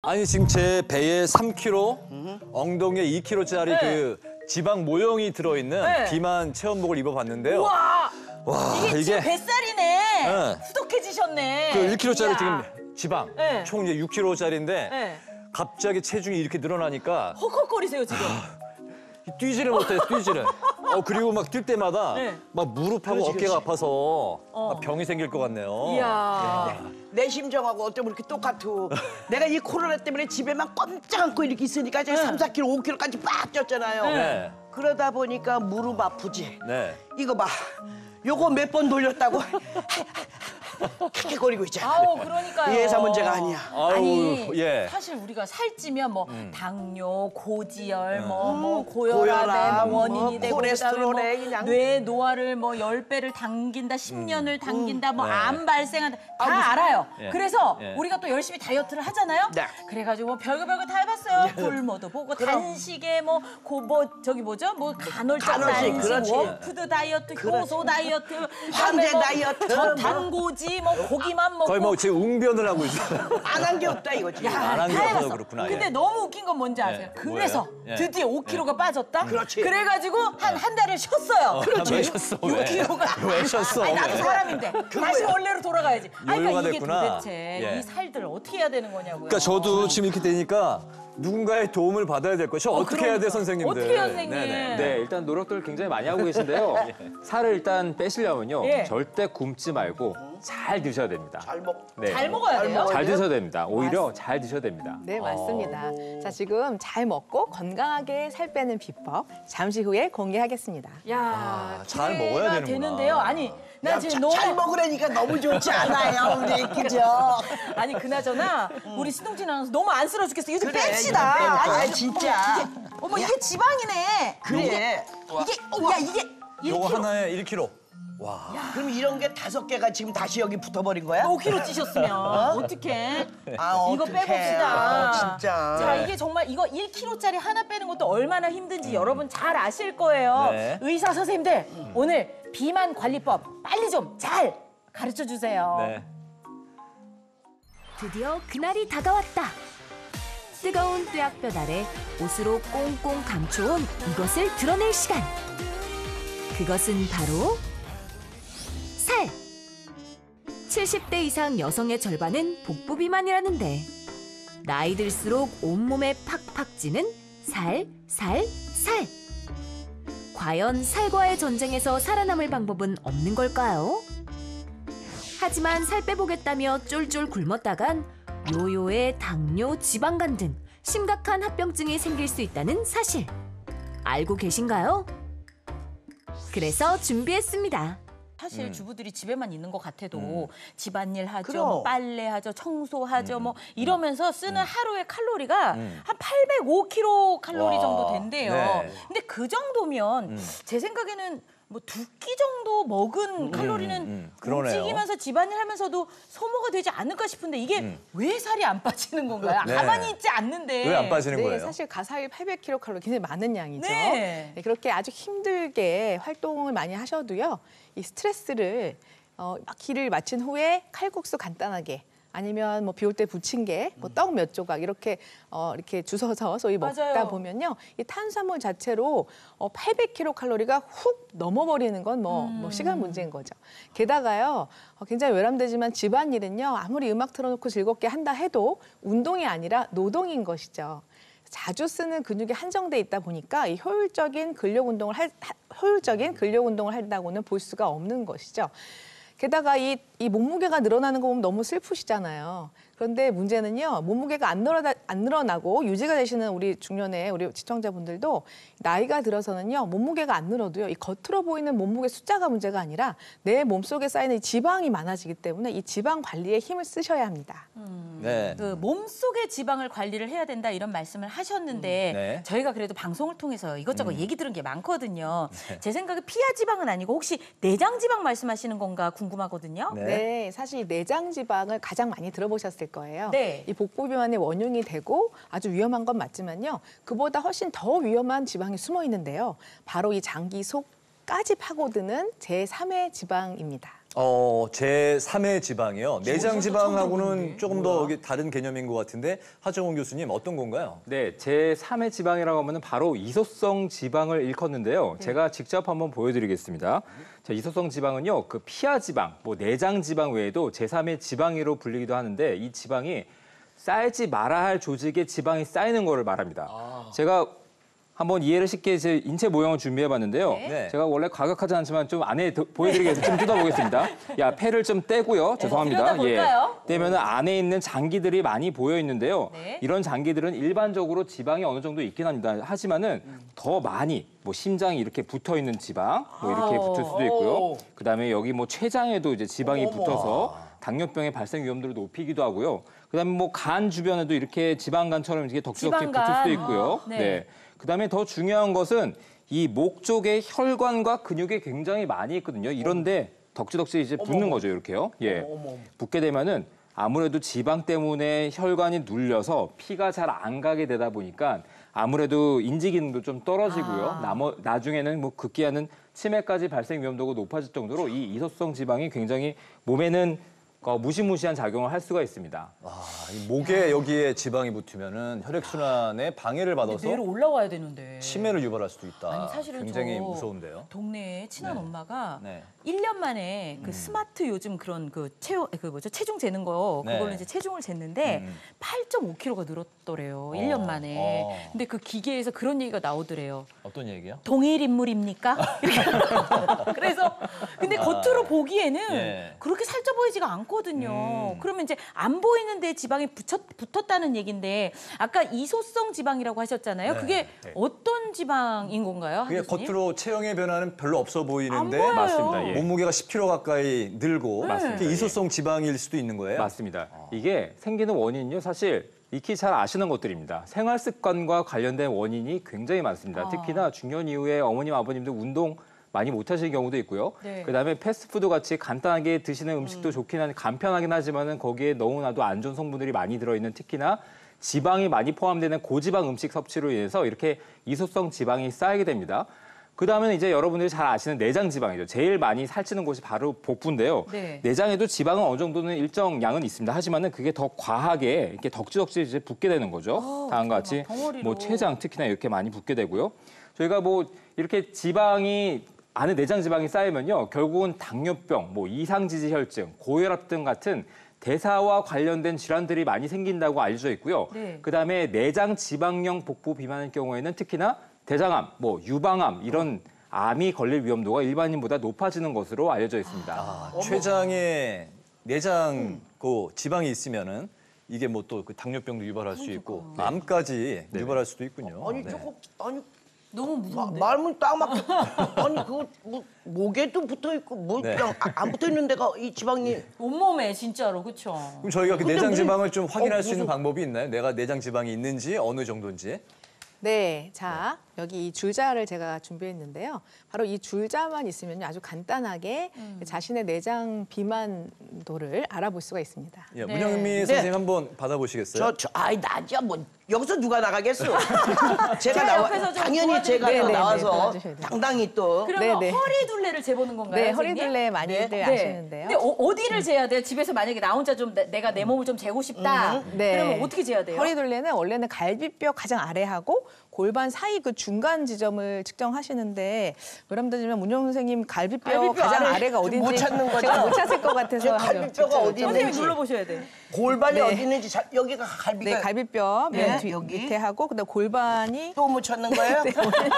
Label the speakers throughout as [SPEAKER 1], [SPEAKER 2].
[SPEAKER 1] 아니 지금 제 배에 3kg, 엉덩이에 2kg짜리 그 지방 모형이 들어있는 비만 체험복을 입어봤는데요.
[SPEAKER 2] 우와!
[SPEAKER 1] 와
[SPEAKER 2] 이게 지금 뱃살이네. 후덕해지셨네.
[SPEAKER 1] 그 1kg짜리
[SPEAKER 2] 이야.
[SPEAKER 1] 지금 지방 총 이제 6kg짜리인데 갑자기 체중이 이렇게 늘어나니까
[SPEAKER 2] 헉헉거리세요 지금.
[SPEAKER 1] 뛰지를 못해요, 뛰지를. 그리고 막 뛸 때마다 막 무릎하고 어깨가 아파서 막 병이 생길 것 같네요.
[SPEAKER 2] 이야.
[SPEAKER 3] 내 심정하고 어쩌면 이렇게 똑같아. 내가 이 코로나 때문에 집에만 꼼짝 않고 이렇게 있으니까 제가 3, 4kg, 5kg까지 빡 쪘잖아요.
[SPEAKER 1] 네.
[SPEAKER 3] 그러다 보니까 무릎 아프지.
[SPEAKER 1] 네.
[SPEAKER 3] 이거 봐. 요거 몇 번 돌렸다고 킥킥거리고 있잖아.
[SPEAKER 2] 아우 그러니까요.
[SPEAKER 3] 예사 문제가 아니야.
[SPEAKER 2] 아니
[SPEAKER 1] 예.
[SPEAKER 2] 사실 우리가 살찌면 뭐 당뇨, 고지혈, 뭐
[SPEAKER 3] 고혈압,
[SPEAKER 2] 고혈압의 뭐 원인이
[SPEAKER 3] 뭐
[SPEAKER 2] 되고
[SPEAKER 3] 콜레스테롤에
[SPEAKER 2] 그다음에
[SPEAKER 3] 그냥.
[SPEAKER 2] 뭐 뇌 노화를 뭐 10배를 당긴다, 10년을 당긴다, 뭐 암 발생한다 다 알아요.
[SPEAKER 1] 예.
[SPEAKER 2] 그래서
[SPEAKER 1] 예.
[SPEAKER 2] 우리가 또 열심히 다이어트를 하잖아요.
[SPEAKER 3] 네.
[SPEAKER 2] 그래가지고 뭐 별거 다 해봤어요. 굶어도 보고 단식에 뭐 저기 뭐죠? 뭐 간헐적
[SPEAKER 3] 간헐식,
[SPEAKER 2] 단식,
[SPEAKER 3] 그렇지.
[SPEAKER 2] 워푸드 다이어트, 효소 다이어트,
[SPEAKER 3] 황제
[SPEAKER 2] 그다음에 뭐
[SPEAKER 3] 다이어트,
[SPEAKER 2] 저탄고지, 뭐 고기만 먹고.
[SPEAKER 1] 거의 뭐 지금 웅변을 하고 있어요.
[SPEAKER 3] 안 한 게 없다 이거지.
[SPEAKER 1] 안 한 게
[SPEAKER 2] 다
[SPEAKER 1] 없어서
[SPEAKER 2] 해봤어.
[SPEAKER 1] 그렇구나,
[SPEAKER 2] 근데
[SPEAKER 1] 예.
[SPEAKER 2] 너무 웃긴 건 뭔지 아세요?
[SPEAKER 1] 예,
[SPEAKER 2] 그래서
[SPEAKER 1] 뭐예요? 예.
[SPEAKER 2] 드디어 5kg가 빠졌다?
[SPEAKER 3] 그렇지.
[SPEAKER 2] 그래가지고 한 달을 쉬었어요.
[SPEAKER 1] 왜 쉬었어? 왜?
[SPEAKER 2] 6kg가.
[SPEAKER 1] 왜 쉬었어?
[SPEAKER 2] 아니, 나도
[SPEAKER 1] 왜?
[SPEAKER 2] 사람인데. 다시 원래로 돌아가야지. 아니,
[SPEAKER 1] 요요가
[SPEAKER 2] 그러니까 이게
[SPEAKER 1] 됐구나.
[SPEAKER 2] 도대체
[SPEAKER 1] 예.
[SPEAKER 2] 이 살들을 어떻게 해야 되는 거냐고요.
[SPEAKER 1] 그러니까 저도 지금 이렇게 되니까 누군가의 도움을 받아야 될 거예요. 저 어떻게 해야 돼,
[SPEAKER 2] 그러니까.
[SPEAKER 1] 선생님들?
[SPEAKER 2] 어떻게 해요, 선생님?
[SPEAKER 1] 네네.
[SPEAKER 4] 네, 일단 노력들 굉장히 많이 하고 계신데요. 살을 일단 빼시려면요.
[SPEAKER 2] 예.
[SPEAKER 4] 절대 굶지 말고 잘 드셔야 됩니다.
[SPEAKER 3] 잘 먹.
[SPEAKER 4] 네.
[SPEAKER 2] 잘 먹어야 돼요?
[SPEAKER 4] 잘 드셔야 됩니다. 오히려 잘 드셔야 됩니다.
[SPEAKER 5] 네, 맞습니다. 자, 지금 잘 먹고 건강하게 살 빼는 비법 잠시 후에 공개하겠습니다.
[SPEAKER 2] 야,
[SPEAKER 1] 잘
[SPEAKER 2] 기대가
[SPEAKER 1] 먹어야 되는구나.
[SPEAKER 2] 되는데요. 아니, 나
[SPEAKER 3] 야,
[SPEAKER 2] 지금 너무
[SPEAKER 3] 잘 먹으라니까 너무 좋지 않아요, 우리 그죠?
[SPEAKER 2] 아니 그나저나 우리 신동진 아나운서 너무 안쓰러워 죽겠어. 이거 좀
[SPEAKER 3] 그래,
[SPEAKER 2] 뺍시다.
[SPEAKER 3] 이거 빼볼까?
[SPEAKER 2] 아니,
[SPEAKER 3] 진짜.
[SPEAKER 2] 어머 이게 지방이네.
[SPEAKER 3] 그래.
[SPEAKER 2] 이게
[SPEAKER 1] 요거
[SPEAKER 2] 1kg.
[SPEAKER 1] 하나에 1kg.
[SPEAKER 3] 그럼 이런 게 5개가 지금 다시 여기 붙어버린 거야?
[SPEAKER 2] 5kg 찌셨으면 어떡해?
[SPEAKER 3] 아,
[SPEAKER 2] 이거
[SPEAKER 3] 어떡해.
[SPEAKER 2] 빼봅시다.
[SPEAKER 3] 진짜.
[SPEAKER 2] 자, 이게 정말 이거 1kg짜리 하나 빼는 것도 얼마나 힘든지 여러분 잘 아실 거예요.
[SPEAKER 1] 네.
[SPEAKER 2] 의사 선생님들 오늘 비만 관리법 빨리 좀 잘 가르쳐 주세요.
[SPEAKER 1] 네.
[SPEAKER 6] 드디어 그날이 다가왔다. 뜨거운 뙤약볕 아래 옷으로 꽁꽁 감춰온 이것을 드러낼 시간. 그것은 바로 살. 70대 이상 여성의 절반은 복부 비만이라는데 나이 들수록 온몸에 팍팍 찌는 살. 과연 살과의 전쟁에서 살아남을 방법은 없는 걸까요? 하지만 살 빼보겠다며 쫄쫄 굶었다간 요요의 당뇨, 지방간 등 심각한 합병증이 생길 수 있다는 사실. 알고 계신가요? 그래서 준비했습니다.
[SPEAKER 2] 사실 주부들이 집에만 있는 것 같아도 집안일 하죠,
[SPEAKER 3] 그럼.
[SPEAKER 2] 뭐 빨래하죠, 청소하죠, 뭐 이러면서 쓰는 하루의 칼로리가 한 805kcal 정도 된대요.
[SPEAKER 1] 네.
[SPEAKER 2] 근데 그 정도면 제 생각에는 뭐 2끼 정도 먹은 칼로리는
[SPEAKER 1] 그러네요.
[SPEAKER 2] 움직이면서 집안일 하면서도 소모가 되지 않을까 싶은데 이게 왜 살이 안 빠지는 건가요?
[SPEAKER 1] 네.
[SPEAKER 2] 가만히 있지 않는데.
[SPEAKER 1] 왜 안 빠지는
[SPEAKER 5] 네,
[SPEAKER 1] 거예요?
[SPEAKER 5] 사실 가사일 800kcal 굉장히 많은 양이죠.
[SPEAKER 2] 네.
[SPEAKER 5] 네, 그렇게 아주 힘들게 활동을 많이 하셔도요. 이 스트레스를 막 길을 마친 후에 칼국수 간단하게 아니면 뭐 비 올 때 부친 게 뭐 떡 몇 조각 이렇게 주워서 소위 먹다
[SPEAKER 2] 맞아요.
[SPEAKER 5] 보면요. 이 탄수화물 자체로 800kcal가 훅 넘어버리는 건 뭐 시간 문제인 거죠. 게다가요. 굉장히 외람되지만 집안일은요. 아무리 음악 틀어놓고 즐겁게 한다 해도 운동이 아니라 노동인 것이죠. 자주 쓰는 근육이 한정돼 있다 보니까 이 효율적인 근력 운동을 한다고는 볼 수가 없는 것이죠. 게다가 이 몸무게가 늘어나는 거 보면 너무 슬프시잖아요. 그런데 문제는요, 몸무게가 안 늘어나고 유지가 되시는 우리 중년의 우리 시청자분들도 나이가 들어서는요, 몸무게가 안 늘어도요, 이 겉으로 보이는 몸무게 숫자가 문제가 아니라 내 몸속에 쌓이는 이 지방이 많아지기 때문에 이 지방 관리에 힘을 쓰셔야 합니다.
[SPEAKER 1] 네.
[SPEAKER 2] 그 몸속의 지방을 관리를 해야 된다 이런 말씀을 하셨는데
[SPEAKER 1] 네.
[SPEAKER 2] 저희가 그래도 방송을 통해서 이것저것 얘기 들은 게 많거든요. 제 생각에 피하 지방은 아니고 혹시 내장 지방 말씀하시는 건가 궁금하거든요.
[SPEAKER 1] 네.
[SPEAKER 5] 네, 사실 내장 지방을 가장 많이 들어보셨을 거예요.
[SPEAKER 2] 네.
[SPEAKER 5] 이 복부 비만의 원흉이 되고 아주 위험한 건 맞지만요. 그보다 훨씬 더 위험한 지방이 숨어 있는데요. 바로 이 장기 속까지 파고드는 제3의 지방입니다.
[SPEAKER 1] 제 3의 지방이요. 내장 지방하고는 조금 더 이게 다른 개념인 것 같은데 하정훈 교수님 어떤 건가요?
[SPEAKER 4] 네, 제 3의 지방이라고 하면 바로 이소성 지방을 일컫는데요. 제가 직접 한번 보여드리겠습니다. 자, 이소성 지방은요, 그 피하 지방, 뭐 내장 지방 외에도 제3의 지방이로 불리기도 하는데 이 지방이 쌓이지 말아야 할 조직에 지방이 쌓이는 거를 말합니다. 제가 한번 이해를 쉽게 제 인체 모형을 준비해봤는데요.
[SPEAKER 1] 네.
[SPEAKER 4] 제가 원래 과격하지 않지만 좀 안에 보여드리기 위해서 좀 뜯어보겠습니다. 야, 폐를 좀 떼고요. 죄송합니다.
[SPEAKER 2] 들여다볼까요?
[SPEAKER 4] 떼면은 안에 있는 장기들이 많이 보여 있는데요.
[SPEAKER 2] 네.
[SPEAKER 4] 이런 장기들은 일반적으로 지방이 어느 정도 있긴 합니다. 하지만은 더 많이 뭐 심장이 이렇게 붙어 있는 지방 뭐 이렇게 붙을 수도 있고요. 그다음에 여기 뭐 췌장에도 이제 지방이 붙어서 당뇨병의 발생 위험도를 높이기도 하고요. 그다음에 뭐 간 주변에도 이렇게 지방간처럼 이렇게 덕지덕지 붙을
[SPEAKER 2] 지방간.
[SPEAKER 4] 수도 있고요.
[SPEAKER 2] 네.
[SPEAKER 4] 그다음에 더 중요한 것은 이 목 쪽에 혈관과 근육이 굉장히 많이 있거든요. 이런데 덕지덕지 이제 붙는 거죠, 이렇게요. 예. 붙게 되면은 아무래도 지방 때문에 혈관이 눌려서 피가 잘 안 가게 되다 보니까 아무래도 인지 기능도 좀 떨어지고요. 나중에는 뭐 급기야는 치매까지 발생 위험도가 높아질 정도로 이 이소성 지방이 굉장히 몸에는 무시무시한 작용을 할 수가 있습니다.
[SPEAKER 1] 이 목에 여기에 지방이 붙으면은 혈액순환에 방해를 받아서
[SPEAKER 2] 내려 올라와야 되는데.
[SPEAKER 1] 치매를 유발할 수도 있다.
[SPEAKER 2] 아니 사실은
[SPEAKER 1] 굉장히
[SPEAKER 2] 저
[SPEAKER 1] 무서운데요.
[SPEAKER 2] 동네에 친한
[SPEAKER 1] 네.
[SPEAKER 2] 엄마가
[SPEAKER 1] 네.
[SPEAKER 2] 1년 만에 그 스마트 요즘 그런 그 체중 재는 거
[SPEAKER 1] 네.
[SPEAKER 2] 그걸로 이제 체중을 쟀는데 8.5kg가 늘었더래요. 1년 만에. 근데 그 기계에서 그런 얘기가 나오더래요.
[SPEAKER 1] 어떤 얘기요?
[SPEAKER 2] 동일 인물입니까? 그래서 근데 겉으로 보기에는
[SPEAKER 1] 예.
[SPEAKER 2] 그렇게 살쪄 보이지가 않거든요. 그러면 이제 안 보이는데 지방이 붙었다는 얘기인데 아까 이소성 지방이라고 하셨잖아요.
[SPEAKER 1] 네.
[SPEAKER 2] 그게 어떤 지방인 건가요?
[SPEAKER 1] 그게
[SPEAKER 2] 한 교수님?
[SPEAKER 1] 겉으로 체형의 변화는 별로 없어 보이는데
[SPEAKER 2] 안 보여요.
[SPEAKER 4] 맞습니다. 예.
[SPEAKER 1] 몸무게가 10kg 가까이 늘고
[SPEAKER 4] 맞습니다.
[SPEAKER 1] 그게 이소성 지방일 수도 있는 거예요?
[SPEAKER 4] 맞습니다. 이게 생기는 원인은요, 사실 익히 잘 아시는 것들입니다. 생활 습관과 관련된 원인이 굉장히 많습니다. 특히나 중년 이후에 어머님, 아버님들 운동 많이 못 하시는 경우도 있고요.
[SPEAKER 2] 네.
[SPEAKER 4] 그다음에 패스트푸드 같이 간단하게 드시는 음식도 좋긴 한 간편하긴 하지만은 거기에 너무나도 안 좋은 성분들이 많이 들어있는 특히나 지방이 많이 포함되는 고지방 음식 섭취로 인해서 이렇게 이소성 지방이 쌓이게 됩니다. 그다음에는 이제 여러분들이 잘 아시는 내장 지방이죠. 제일 많이 살찌는 곳이 바로 복부인데요.
[SPEAKER 2] 네.
[SPEAKER 4] 내장에도 지방은 어느 정도는 일정 양은 있습니다. 하지만은 그게 더 과하게 이렇게 덕지덕지 이제 붙게 되는 거죠. 다음과 같이
[SPEAKER 2] 덩어리로.
[SPEAKER 4] 뭐 췌장 특히나 이렇게 많이 붙게 되고요. 저희가 뭐 이렇게 지방이 안에 내장 지방이 쌓이면요, 결국은 당뇨병, 뭐 이상지지혈증, 고혈압 등 같은 대사와 관련된 질환들이 많이 생긴다고 알려져 있고요.
[SPEAKER 2] 네.
[SPEAKER 4] 그다음에 내장 지방형 복부 비만의 경우에는 특히나 대장암, 뭐 유방암 이런 암이 걸릴 위험도가 일반인보다 높아지는 것으로 알려져 있습니다.
[SPEAKER 1] 췌장에 내장 그 지방이 있으면은 이게 뭐 또 그 당뇨병도 유발할 수 있고 암까지 유발할 수도 있군요.
[SPEAKER 3] 아니
[SPEAKER 1] 네.
[SPEAKER 3] 저거 아니
[SPEAKER 2] 너무 무서운데.
[SPEAKER 3] 말문 딱 맞게 아니 그거 뭐 목에도 붙어 있고 뭐
[SPEAKER 1] 네.
[SPEAKER 3] 그냥 안 붙어 있는 데가 이 지방이
[SPEAKER 2] 온몸에 진짜로 그렇죠.
[SPEAKER 1] 그럼 저희가 그 내장 지방을 좀 확인할 수 있는
[SPEAKER 3] 무슨-
[SPEAKER 1] 방법이 있나요? 내가 내장 지방이 있는지 어느 정도인지?
[SPEAKER 5] 네, 자 여기 이 줄자를 제가 준비했는데요. 바로 이 줄자만 있으면 아주 간단하게 자신의 내장 비만도를 알아볼 수가 있습니다.
[SPEAKER 1] 예, 문영미 선생님 한번 받아보시겠어요?
[SPEAKER 3] 아이 나지야 뭐 여기서 누가 나가겠어? 제가
[SPEAKER 2] 제가
[SPEAKER 3] 나와
[SPEAKER 2] 옆에서 좀
[SPEAKER 3] 당연히 제가
[SPEAKER 5] 도와드릴게요.
[SPEAKER 3] 또
[SPEAKER 5] 네, 네,
[SPEAKER 3] 나와서
[SPEAKER 5] 도와주셔야 돼요.
[SPEAKER 3] 당당히 또
[SPEAKER 2] 그러면
[SPEAKER 5] 네, 네.
[SPEAKER 2] 허리 둘레를 재보는 건가요?
[SPEAKER 5] 네,
[SPEAKER 2] 선생님?
[SPEAKER 5] 허리둘레 많이들 아시는데요.
[SPEAKER 2] 근데 어디를 재야 돼요? 집에서 만약에 나 혼자 좀 내가 내 몸을 좀 재고 싶다.
[SPEAKER 5] 네.
[SPEAKER 2] 그러면 어떻게 재야 돼요?
[SPEAKER 5] 허리둘레는 원래는 갈비뼈 가장 아래하고 골반 사이 그 중간 지점을 측정하시는데 여러분들 문영 선생님 갈비뼈
[SPEAKER 3] 갈비뼈
[SPEAKER 5] 가장
[SPEAKER 3] 아래
[SPEAKER 5] 아래가 어딘지
[SPEAKER 3] 못 찾는 거죠?
[SPEAKER 5] 제가 못 찾을 것 같아서
[SPEAKER 3] 갈비뼈가 어디
[SPEAKER 2] 선생님
[SPEAKER 3] 있는지
[SPEAKER 2] 눌러보셔야 돼.
[SPEAKER 3] 골반이
[SPEAKER 5] 네.
[SPEAKER 3] 어디 있는지 여기가 갈비가
[SPEAKER 5] 네, 갈비뼈
[SPEAKER 3] 네,
[SPEAKER 5] 맨 뒤,
[SPEAKER 3] 여기.
[SPEAKER 5] 밑에 하고 그다음 골반이
[SPEAKER 3] 또 못 찾는 거예요?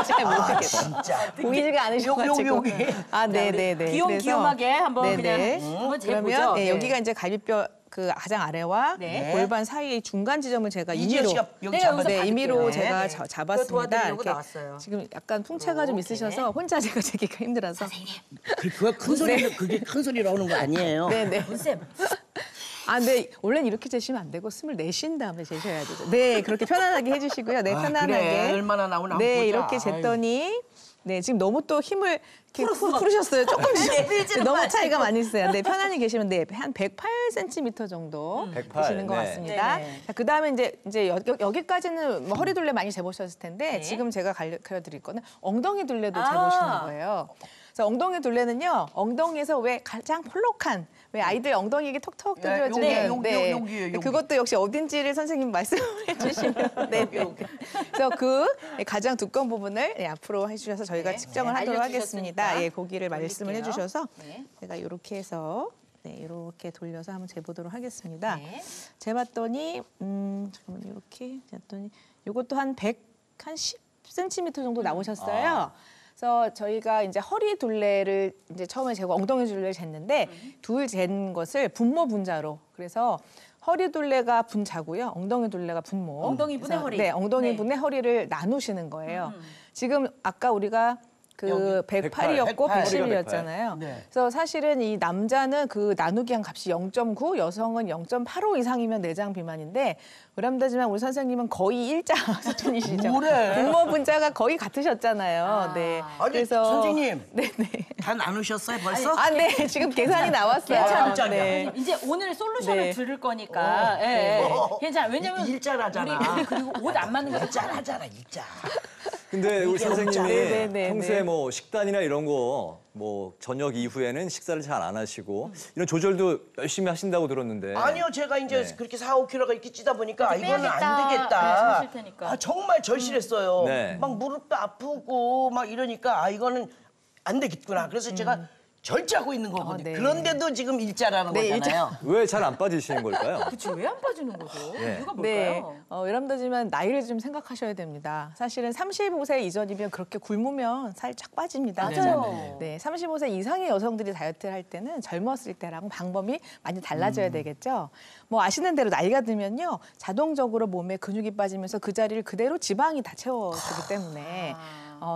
[SPEAKER 5] 잘 모르겠어요.
[SPEAKER 3] 진짜
[SPEAKER 5] 보이지가 않으셔가지고.
[SPEAKER 3] 여기.
[SPEAKER 5] 아, 네, 네, 네.
[SPEAKER 2] 귀염귀염하게 한번
[SPEAKER 5] 네네.
[SPEAKER 2] 그냥 한번
[SPEAKER 5] 그러면
[SPEAKER 2] 재보죠.
[SPEAKER 5] 네,
[SPEAKER 2] 네.
[SPEAKER 5] 여기가 이제 갈비뼈 그 가장 아래와
[SPEAKER 2] 네.
[SPEAKER 5] 골반 사이의 중간 지점을 제가
[SPEAKER 3] 이지연
[SPEAKER 5] 임의로
[SPEAKER 3] 씨가 여기
[SPEAKER 2] 내가
[SPEAKER 3] 잡아
[SPEAKER 2] 여기서
[SPEAKER 5] 네,
[SPEAKER 2] 받을게요.
[SPEAKER 5] 임의로
[SPEAKER 2] 네,
[SPEAKER 5] 제가
[SPEAKER 2] 네. 그거
[SPEAKER 5] 잡았습니다.
[SPEAKER 2] 도와드리려고
[SPEAKER 5] 이렇게
[SPEAKER 2] 나왔어요.
[SPEAKER 5] 지금 약간 풍채가 좀 있으셔서 혼자 제가 재기가 힘들어서.
[SPEAKER 3] 그거 큰 소리 그게 큰 소리로 하는 거 아니에요?
[SPEAKER 5] 네, 네.
[SPEAKER 2] 문쌤.
[SPEAKER 5] 아, 네. 원래는 이렇게 재시면 안 되고 숨을 내쉰 다음에 재셔야 되죠. 네, 그렇게 편안하게 해주시고요. 네, 편안하게.
[SPEAKER 3] 그래, 얼마나 나오나 한번
[SPEAKER 5] 네,
[SPEAKER 3] 보자.
[SPEAKER 5] 이렇게 쟀더니 네, 지금 너무 또 힘을 이렇게 풀으셨어요. 조금씩.
[SPEAKER 2] 밀지는
[SPEAKER 5] 너무
[SPEAKER 2] 마시고.
[SPEAKER 5] 차이가 많이 있어요. 네, 편안히 계시면 네, 한 108cm 정도
[SPEAKER 1] 108,
[SPEAKER 5] 되시는 것
[SPEAKER 1] 네.
[SPEAKER 5] 같습니다.
[SPEAKER 2] 네네.
[SPEAKER 5] 자, 그다음에 이제 여기까지는 뭐 허리 둘레 많이 재보셨을 텐데
[SPEAKER 2] 네.
[SPEAKER 5] 지금 제가 가르쳐 드릴 거는 엉덩이 둘레도
[SPEAKER 2] 아.
[SPEAKER 5] 재보시는 거예요. 그래서 엉덩이 둘레는요, 엉덩이에서 왜 가장 폴록한, 왜 아이들 엉덩이 이게 톡톡
[SPEAKER 3] 예,
[SPEAKER 5] 두드려주는
[SPEAKER 3] 여기요, 여기.
[SPEAKER 5] 그것도 역시 어딘지를 선생님 말씀을 해주시면 네. 그래서 그 가장 두꺼운 부분을 앞으로 해주셔서 저희가 측정을 하도록
[SPEAKER 2] 알려주셨으니까
[SPEAKER 5] 하겠습니다. 예, 고기를 말씀을
[SPEAKER 2] 돌릴게요.
[SPEAKER 5] 해주셔서
[SPEAKER 2] 네.
[SPEAKER 5] 제가 이렇게 해서 이렇게 돌려서 한번 재보도록 하겠습니다.
[SPEAKER 2] 네.
[SPEAKER 5] 재봤더니 잠깐만 이렇게 재봤더니 이것도 한 10cm 정도 나오셨어요. 그래서 저희가 이제 허리 둘레를 이제 처음에 재고 엉덩이 둘레를 쟀는데 둘 잰 것을 분모 분자로 그래서 허리 둘레가 분자고요. 엉덩이 둘레가 분모.
[SPEAKER 2] 엉덩이 분의
[SPEAKER 5] 그래서
[SPEAKER 2] 허리.
[SPEAKER 5] 네, 엉덩이
[SPEAKER 2] 네.
[SPEAKER 5] 분의 허리를 나누시는 거예요. 지금 아까 우리가 그
[SPEAKER 3] 여기
[SPEAKER 5] 108이었고
[SPEAKER 3] 108.
[SPEAKER 5] 111이었잖아요.
[SPEAKER 3] 네.
[SPEAKER 5] 그래서 사실은 이 남자는 그 나누기 한 값이 0.9, 여성은 0.85 이상이면 내장 비만인데 그렇다지만 우리 선생님은 거의 일자 수준이시죠.
[SPEAKER 3] 뭐래?
[SPEAKER 5] 분모 분자가 거의 같으셨잖아요. 네.
[SPEAKER 3] 아니,
[SPEAKER 5] 그래서
[SPEAKER 3] 선생님.
[SPEAKER 5] 네네.
[SPEAKER 3] 다 나누셨어요 벌써?
[SPEAKER 5] 네. 지금 계산이 나왔어요.
[SPEAKER 3] 깜짝이야.
[SPEAKER 5] 네.
[SPEAKER 2] 이제 오늘 솔루션을
[SPEAKER 5] 네.
[SPEAKER 2] 들을 거니까 괜찮아. 왜냐면
[SPEAKER 3] 일자라잖아.
[SPEAKER 2] 우리 그리고 옷 안 맞는 거
[SPEAKER 3] 일자라잖아 일자.
[SPEAKER 1] 근데 우리 선생님이
[SPEAKER 5] 네네네.
[SPEAKER 1] 평소에 뭐 식단이나 이런 거 뭐 저녁 이후에는 식사를 잘 안 하시고 이런 조절도 열심히 하신다고 들었는데.
[SPEAKER 3] 아니요, 제가 이제
[SPEAKER 1] 네.
[SPEAKER 3] 그렇게 4, 5kg가 이렇게 찌다 보니까
[SPEAKER 2] 이제
[SPEAKER 3] 이거는
[SPEAKER 2] 빼야겠다.
[SPEAKER 3] 안
[SPEAKER 2] 네,
[SPEAKER 3] 되겠다.
[SPEAKER 2] 하실 테니까.
[SPEAKER 3] 정말 절실했어요.
[SPEAKER 1] 네.
[SPEAKER 3] 막 무릎도 아프고 막 이러니까 이거는 안 되겠구나. 그래서 제가 절제하고 있는 거거든요.
[SPEAKER 5] 네.
[SPEAKER 3] 그런데도 지금 일자라는
[SPEAKER 5] 네,
[SPEAKER 3] 거잖아요.
[SPEAKER 1] 왜 잘 안 빠지시는 걸까요?
[SPEAKER 2] 그치 왜 안 빠지는 거죠?
[SPEAKER 1] 네.
[SPEAKER 2] 이유가
[SPEAKER 5] 네.
[SPEAKER 2] 뭘까요?
[SPEAKER 5] 여러분들지만 나이를 좀 생각하셔야 됩니다. 사실은 35세 이전이면 그렇게 굶으면 살 쫙 빠집니다.
[SPEAKER 2] 맞아요.
[SPEAKER 5] 네, 35세 이상의 여성들이 다이어트를 할 때는 젊었을 때랑 방법이 많이 달라져야 되겠죠. 뭐 아시는 대로 나이가 들면요. 자동적으로 몸에 근육이 빠지면서 그 자리를 그대로 지방이 다 채워주기 때문에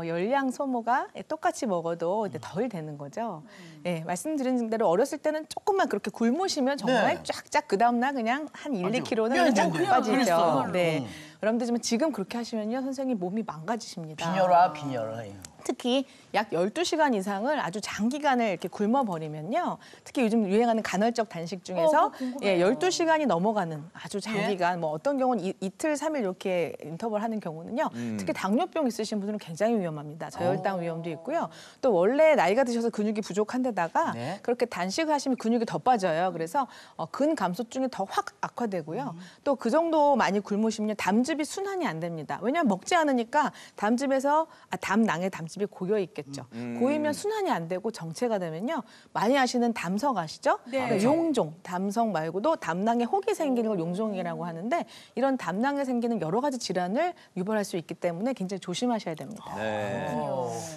[SPEAKER 5] 열량 소모가 똑같이 먹어도 이제 덜 되는 거죠. 예, 말씀드린 대로 어렸을 때는 조금만 그렇게 굶으시면 정말
[SPEAKER 3] 네.
[SPEAKER 5] 쫙쫙 그 다음날 그냥 한 1,
[SPEAKER 3] 맞아요.
[SPEAKER 5] 2kg는
[SPEAKER 3] 네,
[SPEAKER 5] 그냥
[SPEAKER 3] 네, 네.
[SPEAKER 5] 빠지죠.
[SPEAKER 2] 그랬어요.
[SPEAKER 5] 네. 여러분들 지금 그렇게 하시면요. 선생님 몸이 망가지십니다.
[SPEAKER 3] 빈혈아 빈혈아.
[SPEAKER 5] 특히 약 12시간 이상을 아주 장기간을 이렇게 굶어버리면요. 특히 요즘 유행하는 간헐적 단식 중에서
[SPEAKER 2] 그거 궁금해요.
[SPEAKER 5] 12시간이 넘어가는 아주 장기간 뭐 어떤 경우는 이틀, 3일 이렇게 인터벌 하는 경우는요. 특히 당뇨병 있으신 분들은 굉장히 위험합니다. 저혈당 위험도 있고요. 또 원래 나이가 드셔서 근육이 부족한 데다가
[SPEAKER 3] 네.
[SPEAKER 5] 그렇게 단식을 하시면 근육이 더 빠져요. 그래서 근감소증이 더 확 악화되고요. 또 그 정도 많이 굶으시면 담즙이 순환이 안 됩니다. 왜냐하면 먹지 않으니까 담즙에서 담낭에 담즙이 고여 있겠죠. 고이면 순환이 안 되고 정체가 되면요. 많이 아시는 담석 아시죠? 그러니까 용종, 담석 말고도 담낭에 혹이 생기는 걸 용종이라고 하는데 이런 담낭에 생기는 여러 가지 질환을 유발할 수 있기 때문에 굉장히 조심하셔야 됩니다.
[SPEAKER 1] 네.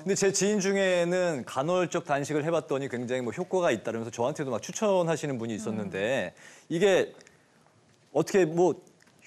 [SPEAKER 1] 근데 제 지인 중에는 간헐적 단식을 해봤더니 굉장히 뭐 효과가 있다면서 저한테도 막 추천하시는 분이 있었는데 이게 어떻게 뭐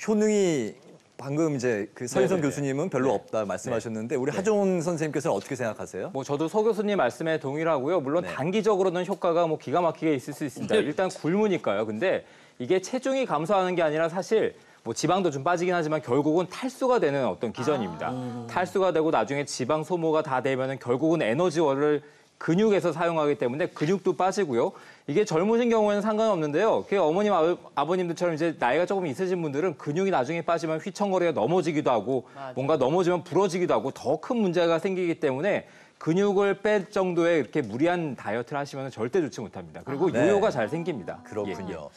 [SPEAKER 1] 효능이 방금 이제 그 서인선
[SPEAKER 4] 네네네.
[SPEAKER 1] 교수님은 별로 없다 말씀하셨는데 우리 하종훈 선생님께서는 어떻게 생각하세요?
[SPEAKER 4] 뭐 저도 서 교수님 말씀에 동의하고요. 물론
[SPEAKER 1] 네.
[SPEAKER 4] 단기적으로는 효과가 뭐 기가 막히게 있을 수 있습니다. 일단 굶으니까요. 근데 이게 체중이 감소하는 게 아니라 사실 뭐 지방도 좀 빠지긴 하지만 결국은 탈수가 되는 어떤 기전입니다. 탈수가 되고 나중에 지방 소모가 다 되면은 결국은 에너지원을 근육에서 사용하기 때문에 근육도 빠지고요. 이게 젊으신 경우에는 상관없는데요. 그 어머님, 아버님들처럼 이제 나이가 조금 있으신 분들은 근육이 나중에 빠지면 휘청거리가 넘어지기도 하고 뭔가 넘어지면 부러지기도 하고 더 큰 문제가 생기기 때문에 근육을 뺄 정도의 이렇게 무리한 다이어트를 하시면 절대 좋지 못합니다. 그리고
[SPEAKER 1] 네.
[SPEAKER 4] 요요가 잘 생깁니다.
[SPEAKER 1] 그렇군요.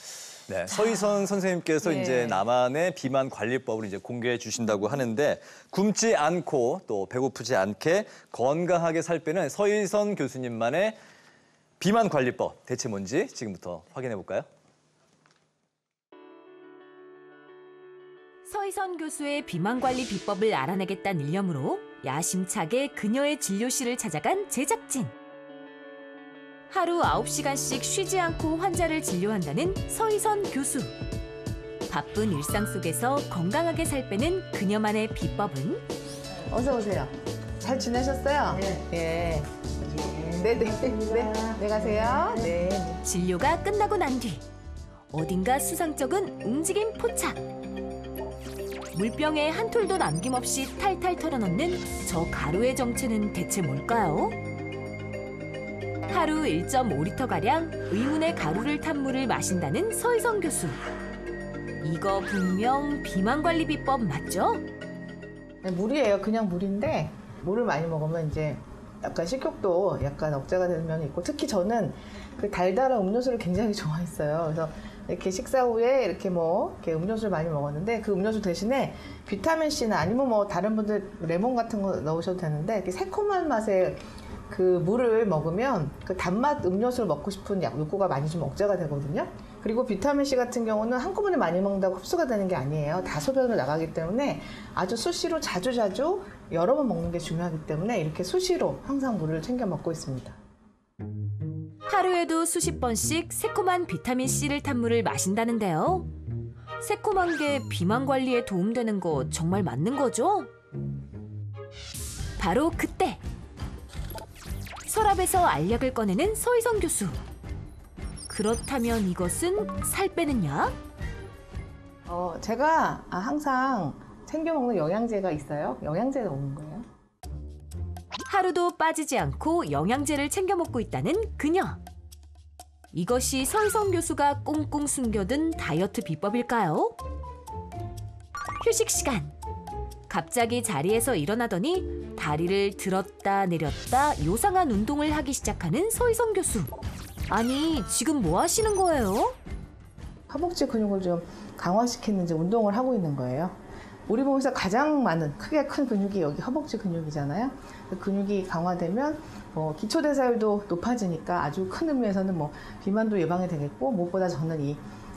[SPEAKER 1] 네, 서희선 선생님께서
[SPEAKER 5] 예.
[SPEAKER 1] 이제 나만의 비만 관리법을 이제 공개해 주신다고 하는데 굶지 않고 또 배고프지 않게 건강하게 살 빼는 서희선 교수님만의 비만 관리법 대체 뭔지 지금부터 확인해 볼까요?
[SPEAKER 6] 서희선 교수의 비만 관리 비법을 알아내겠다는 일념으로 야심차게 그녀의 진료실을 찾아간 제작진. 하루 9시간씩 쉬지 않고 환자를 진료한다는 서희선 교수. 바쁜 일상 속에서 건강하게 살 빼는 그녀만의 비법은
[SPEAKER 5] 어서 오세요. 잘 지내셨어요? 네. 예. 네, 가세요. 네.
[SPEAKER 6] 진료가 끝나고 난 뒤 어딘가 수상쩍은 움직임 포착. 물병에 한 톨도 남김없이 탈탈 털어넣는 저 가루의 정체는 대체 뭘까요? 하루 1.5리터가량 의문의 가루를 탄 물을 마신다는 서희선 교수. 이거 분명 비만 관리 비법 맞죠?
[SPEAKER 7] 물이에요. 그냥 물인데 물을 많이 먹으면 이제
[SPEAKER 5] 약간 식욕도 약간 억제가 되는 면이 있고 특히 저는 그 달달한 음료수를 굉장히 좋아했어요. 그래서 이렇게 식사 후에 이렇게 이렇게 음료수를 많이 먹었는데 그 음료수 대신에 비타민 C나 아니면 다른 분들 레몬 같은 거 넣으셔도 되는데 이렇게 새콤한 맛의 그 물을 먹으면 그 단맛 음료수를 먹고 싶은 욕구가 많이 좀 억제가 되거든요. 그리고 비타민 C 같은 경우는 한꺼번에 많이 먹는다고 흡수가 되는 게 아니에요. 다 소변으로 나가기 때문에 아주 수시로 자주 여러 번 먹는 게 중요하기 때문에 이렇게 수시로 항상 물을 챙겨 먹고 있습니다.
[SPEAKER 6] 하루에도 수십 번씩 새콤한 비타민 C를 탄 물을 마신다는데요. 새콤한 게 비만 관리에 도움되는 거 정말 맞는 거죠? 바로 그때 서랍에서 알약을 꺼내는 서희성 교수. 그렇다면 이것은 살 빼는 약?
[SPEAKER 5] 제가 항상 챙겨 먹는 영양제가 있어요. 영양제 넣는 거예요.
[SPEAKER 6] 하루도 빠지지 않고 영양제를 챙겨 먹고 있다는 그녀. 이것이 서희성 교수가 꽁꽁 숨겨둔 다이어트 비법일까요? 휴식 시간. 갑자기 자리에서 일어나더니 다리를 들었다 내렸다 요상한 운동을 하기 시작하는 서희성 교수. 아니, 지금 뭐 하시는 거예요?
[SPEAKER 5] 허벅지 근육을 좀 강화시키는 이제 운동을 하고 있는 거예요. 우리 몸에서 가장 많은 크게 큰 근육이 여기 허벅지 근육이잖아요. 그 근육이 강화되면 기초대사율도 높아지니까 아주 큰 의미에서는 비만도 예방이 되겠고 무엇보다 저는 이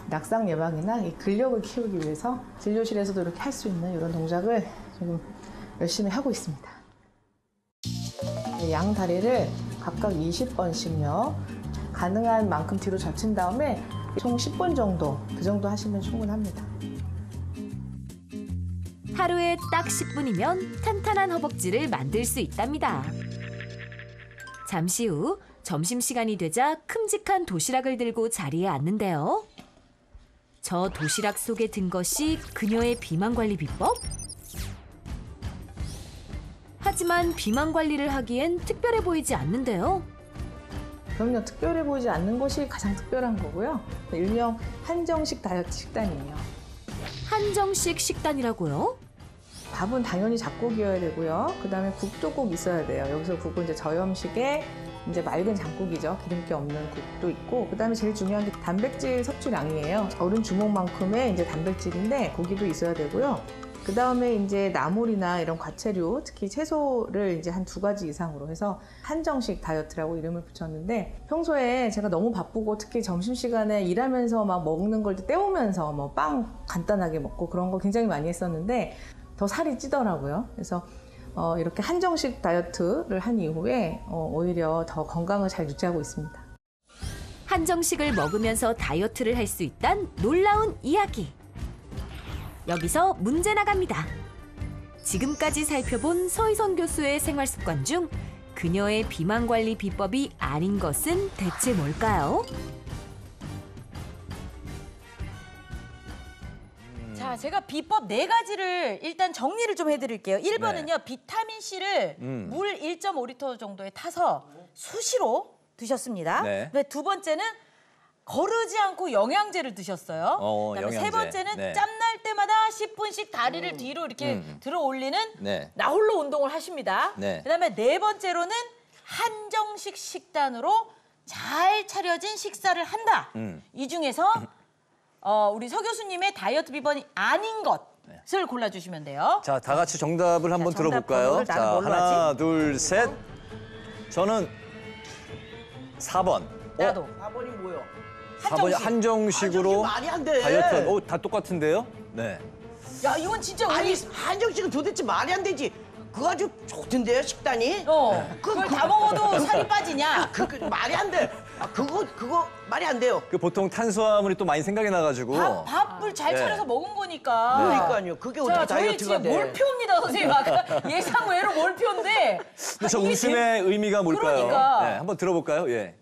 [SPEAKER 5] 낙상 예방이나 이 근력을 키우기 위해서 진료실에서도 이렇게 할 수 있는 이런 동작을 지금 열심히 하고 있습니다. 양 다리를 각각 20번씩요. 가능한 만큼 뒤로 젖힌 다음에 총 10번 정도, 그 정도 하시면 충분합니다.
[SPEAKER 6] 하루에 딱 10분이면 탄탄한 허벅지를 만들 수 있답니다. 잠시 후 점심시간이 되자 큼직한 도시락을 들고 자리에 앉는데요. 저 도시락 속에 든 것이 그녀의 비만 관리 비법? 하지만 비만 관리를 하기엔 특별해 보이지 않는데요.
[SPEAKER 5] 그럼요, 특별해 보이지 않는 것이 가장 특별한 거고요. 일명 한정식 다이어트 식단이에요.
[SPEAKER 6] 한정식 식단이라고요?
[SPEAKER 5] 밥은 당연히 잡곡이어야 되고요. 그다음에 국도 꼭 있어야 돼요. 여기서 국은 이제 저염식의 이제 맑은 장국이죠. 기름기 없는 국도 있고, 그다음에 제일 중요한 게 단백질 섭취량이에요. 어른 주먹만큼의 이제 단백질인데 고기도 있어야 되고요. 그다음에 이제 나물이나 이런 과채류, 특히 채소를 이제 한 2가지 이상으로 해서 한정식 다이어트라고 이름을 붙였는데, 평소에 제가 너무 바쁘고 특히 점심시간에 일하면서 막 먹는 걸 때우면서 빵 간단하게 먹고 그런 거 굉장히 많이 했었는데 더 살이 찌더라고요. 그래서 이렇게 한정식 다이어트를 한 이후에 오히려 더 건강을 잘 유지하고 있습니다.
[SPEAKER 6] 한정식을 먹으면서 다이어트를 할 수 있단 놀라운 이야기. 여기서 문제 나갑니다. 지금까지 살펴본 서희성 교수의 생활 습관 중 그녀의 비만 관리 비법이 아닌 것은 대체 뭘까요?
[SPEAKER 2] 자, 제가 비법 4가지를 일단 정리를 좀 해드릴게요. 1번은요, 비타민 C를 물 1.5리터 정도에 타서 수시로 드셨습니다.
[SPEAKER 1] 네.
[SPEAKER 2] 네, 2번째는 거르지 않고 영양제를 드셨어요. 그다음에
[SPEAKER 1] 영양제.
[SPEAKER 2] 3번째는
[SPEAKER 1] 네.
[SPEAKER 2] 짬날 때마다 10분씩 다리를 뒤로 이렇게 들어 올리는
[SPEAKER 1] 네.
[SPEAKER 2] 나홀로 운동을 하십니다.
[SPEAKER 1] 네.
[SPEAKER 2] 그다음에 4번째로는 한정식 식단으로 잘 차려진 식사를 한다. 이 중에서 우리 서 교수님의 다이어트 비번이 아닌 것을 골라주시면 돼요.
[SPEAKER 1] 자, 다 같이 정답을 한번
[SPEAKER 2] 정답
[SPEAKER 1] 들어볼까요?
[SPEAKER 2] 번호를 나는
[SPEAKER 1] 자,
[SPEAKER 2] 뭘로
[SPEAKER 1] 하나, 둘, 셋. 저는 4번.
[SPEAKER 2] 나도.
[SPEAKER 3] 4번이 뭐요?
[SPEAKER 1] 4번이 한정식으로
[SPEAKER 3] 말이 안 돼.
[SPEAKER 1] 다이어트. 다 똑같은데요? 네.
[SPEAKER 2] 야, 이건 진짜 우리
[SPEAKER 3] 아니 한정식은 도대체 말이 안 되지. 그거 아주 좋던데요 식단이?
[SPEAKER 2] 그걸 다 먹어도 살이 빠지냐?
[SPEAKER 3] 그 말이 안 돼. 그거 말이 안 돼요.
[SPEAKER 1] 그 보통 탄수화물이 또 많이 생각이 나가지고.
[SPEAKER 2] 밥을 잘
[SPEAKER 1] 네.
[SPEAKER 2] 차려서 먹은 거니까.
[SPEAKER 3] 그러니까요. 그게 어떻게
[SPEAKER 2] 자, 저희
[SPEAKER 3] 다이어트가
[SPEAKER 2] 지금
[SPEAKER 3] 돼?
[SPEAKER 2] 몰표입니다, 선생님. 아까 예상 외로 몰표인데.
[SPEAKER 1] 근데 저
[SPEAKER 2] 이게
[SPEAKER 1] 웃음의 의미가 뭘까요?
[SPEAKER 2] 그러니까.
[SPEAKER 1] 네, 한번 들어볼까요? 예.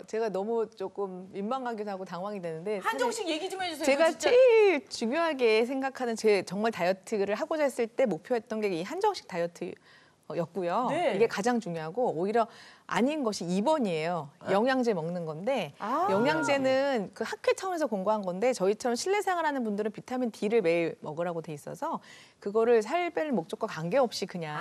[SPEAKER 5] 제가 너무 조금 민망하기도 하고 당황이 되는데
[SPEAKER 2] 한정식 얘기 좀 해주세요.
[SPEAKER 5] 제가
[SPEAKER 2] 진짜.
[SPEAKER 5] 제일 중요하게 생각하는 제 정말 다이어트를 하고자 했을 때 목표했던 게 이 한정식 다이어트였고요.
[SPEAKER 2] 네.
[SPEAKER 5] 이게 가장 중요하고 오히려 아닌 것이 2번이에요. 영양제 먹는 건데 영양제는 그 학회 차원에서 공부한 건데 저희처럼 실내 생활하는 분들은 비타민 D를 매일 먹으라고 돼 있어서 그거를 살 뺄 목적과 관계없이 그냥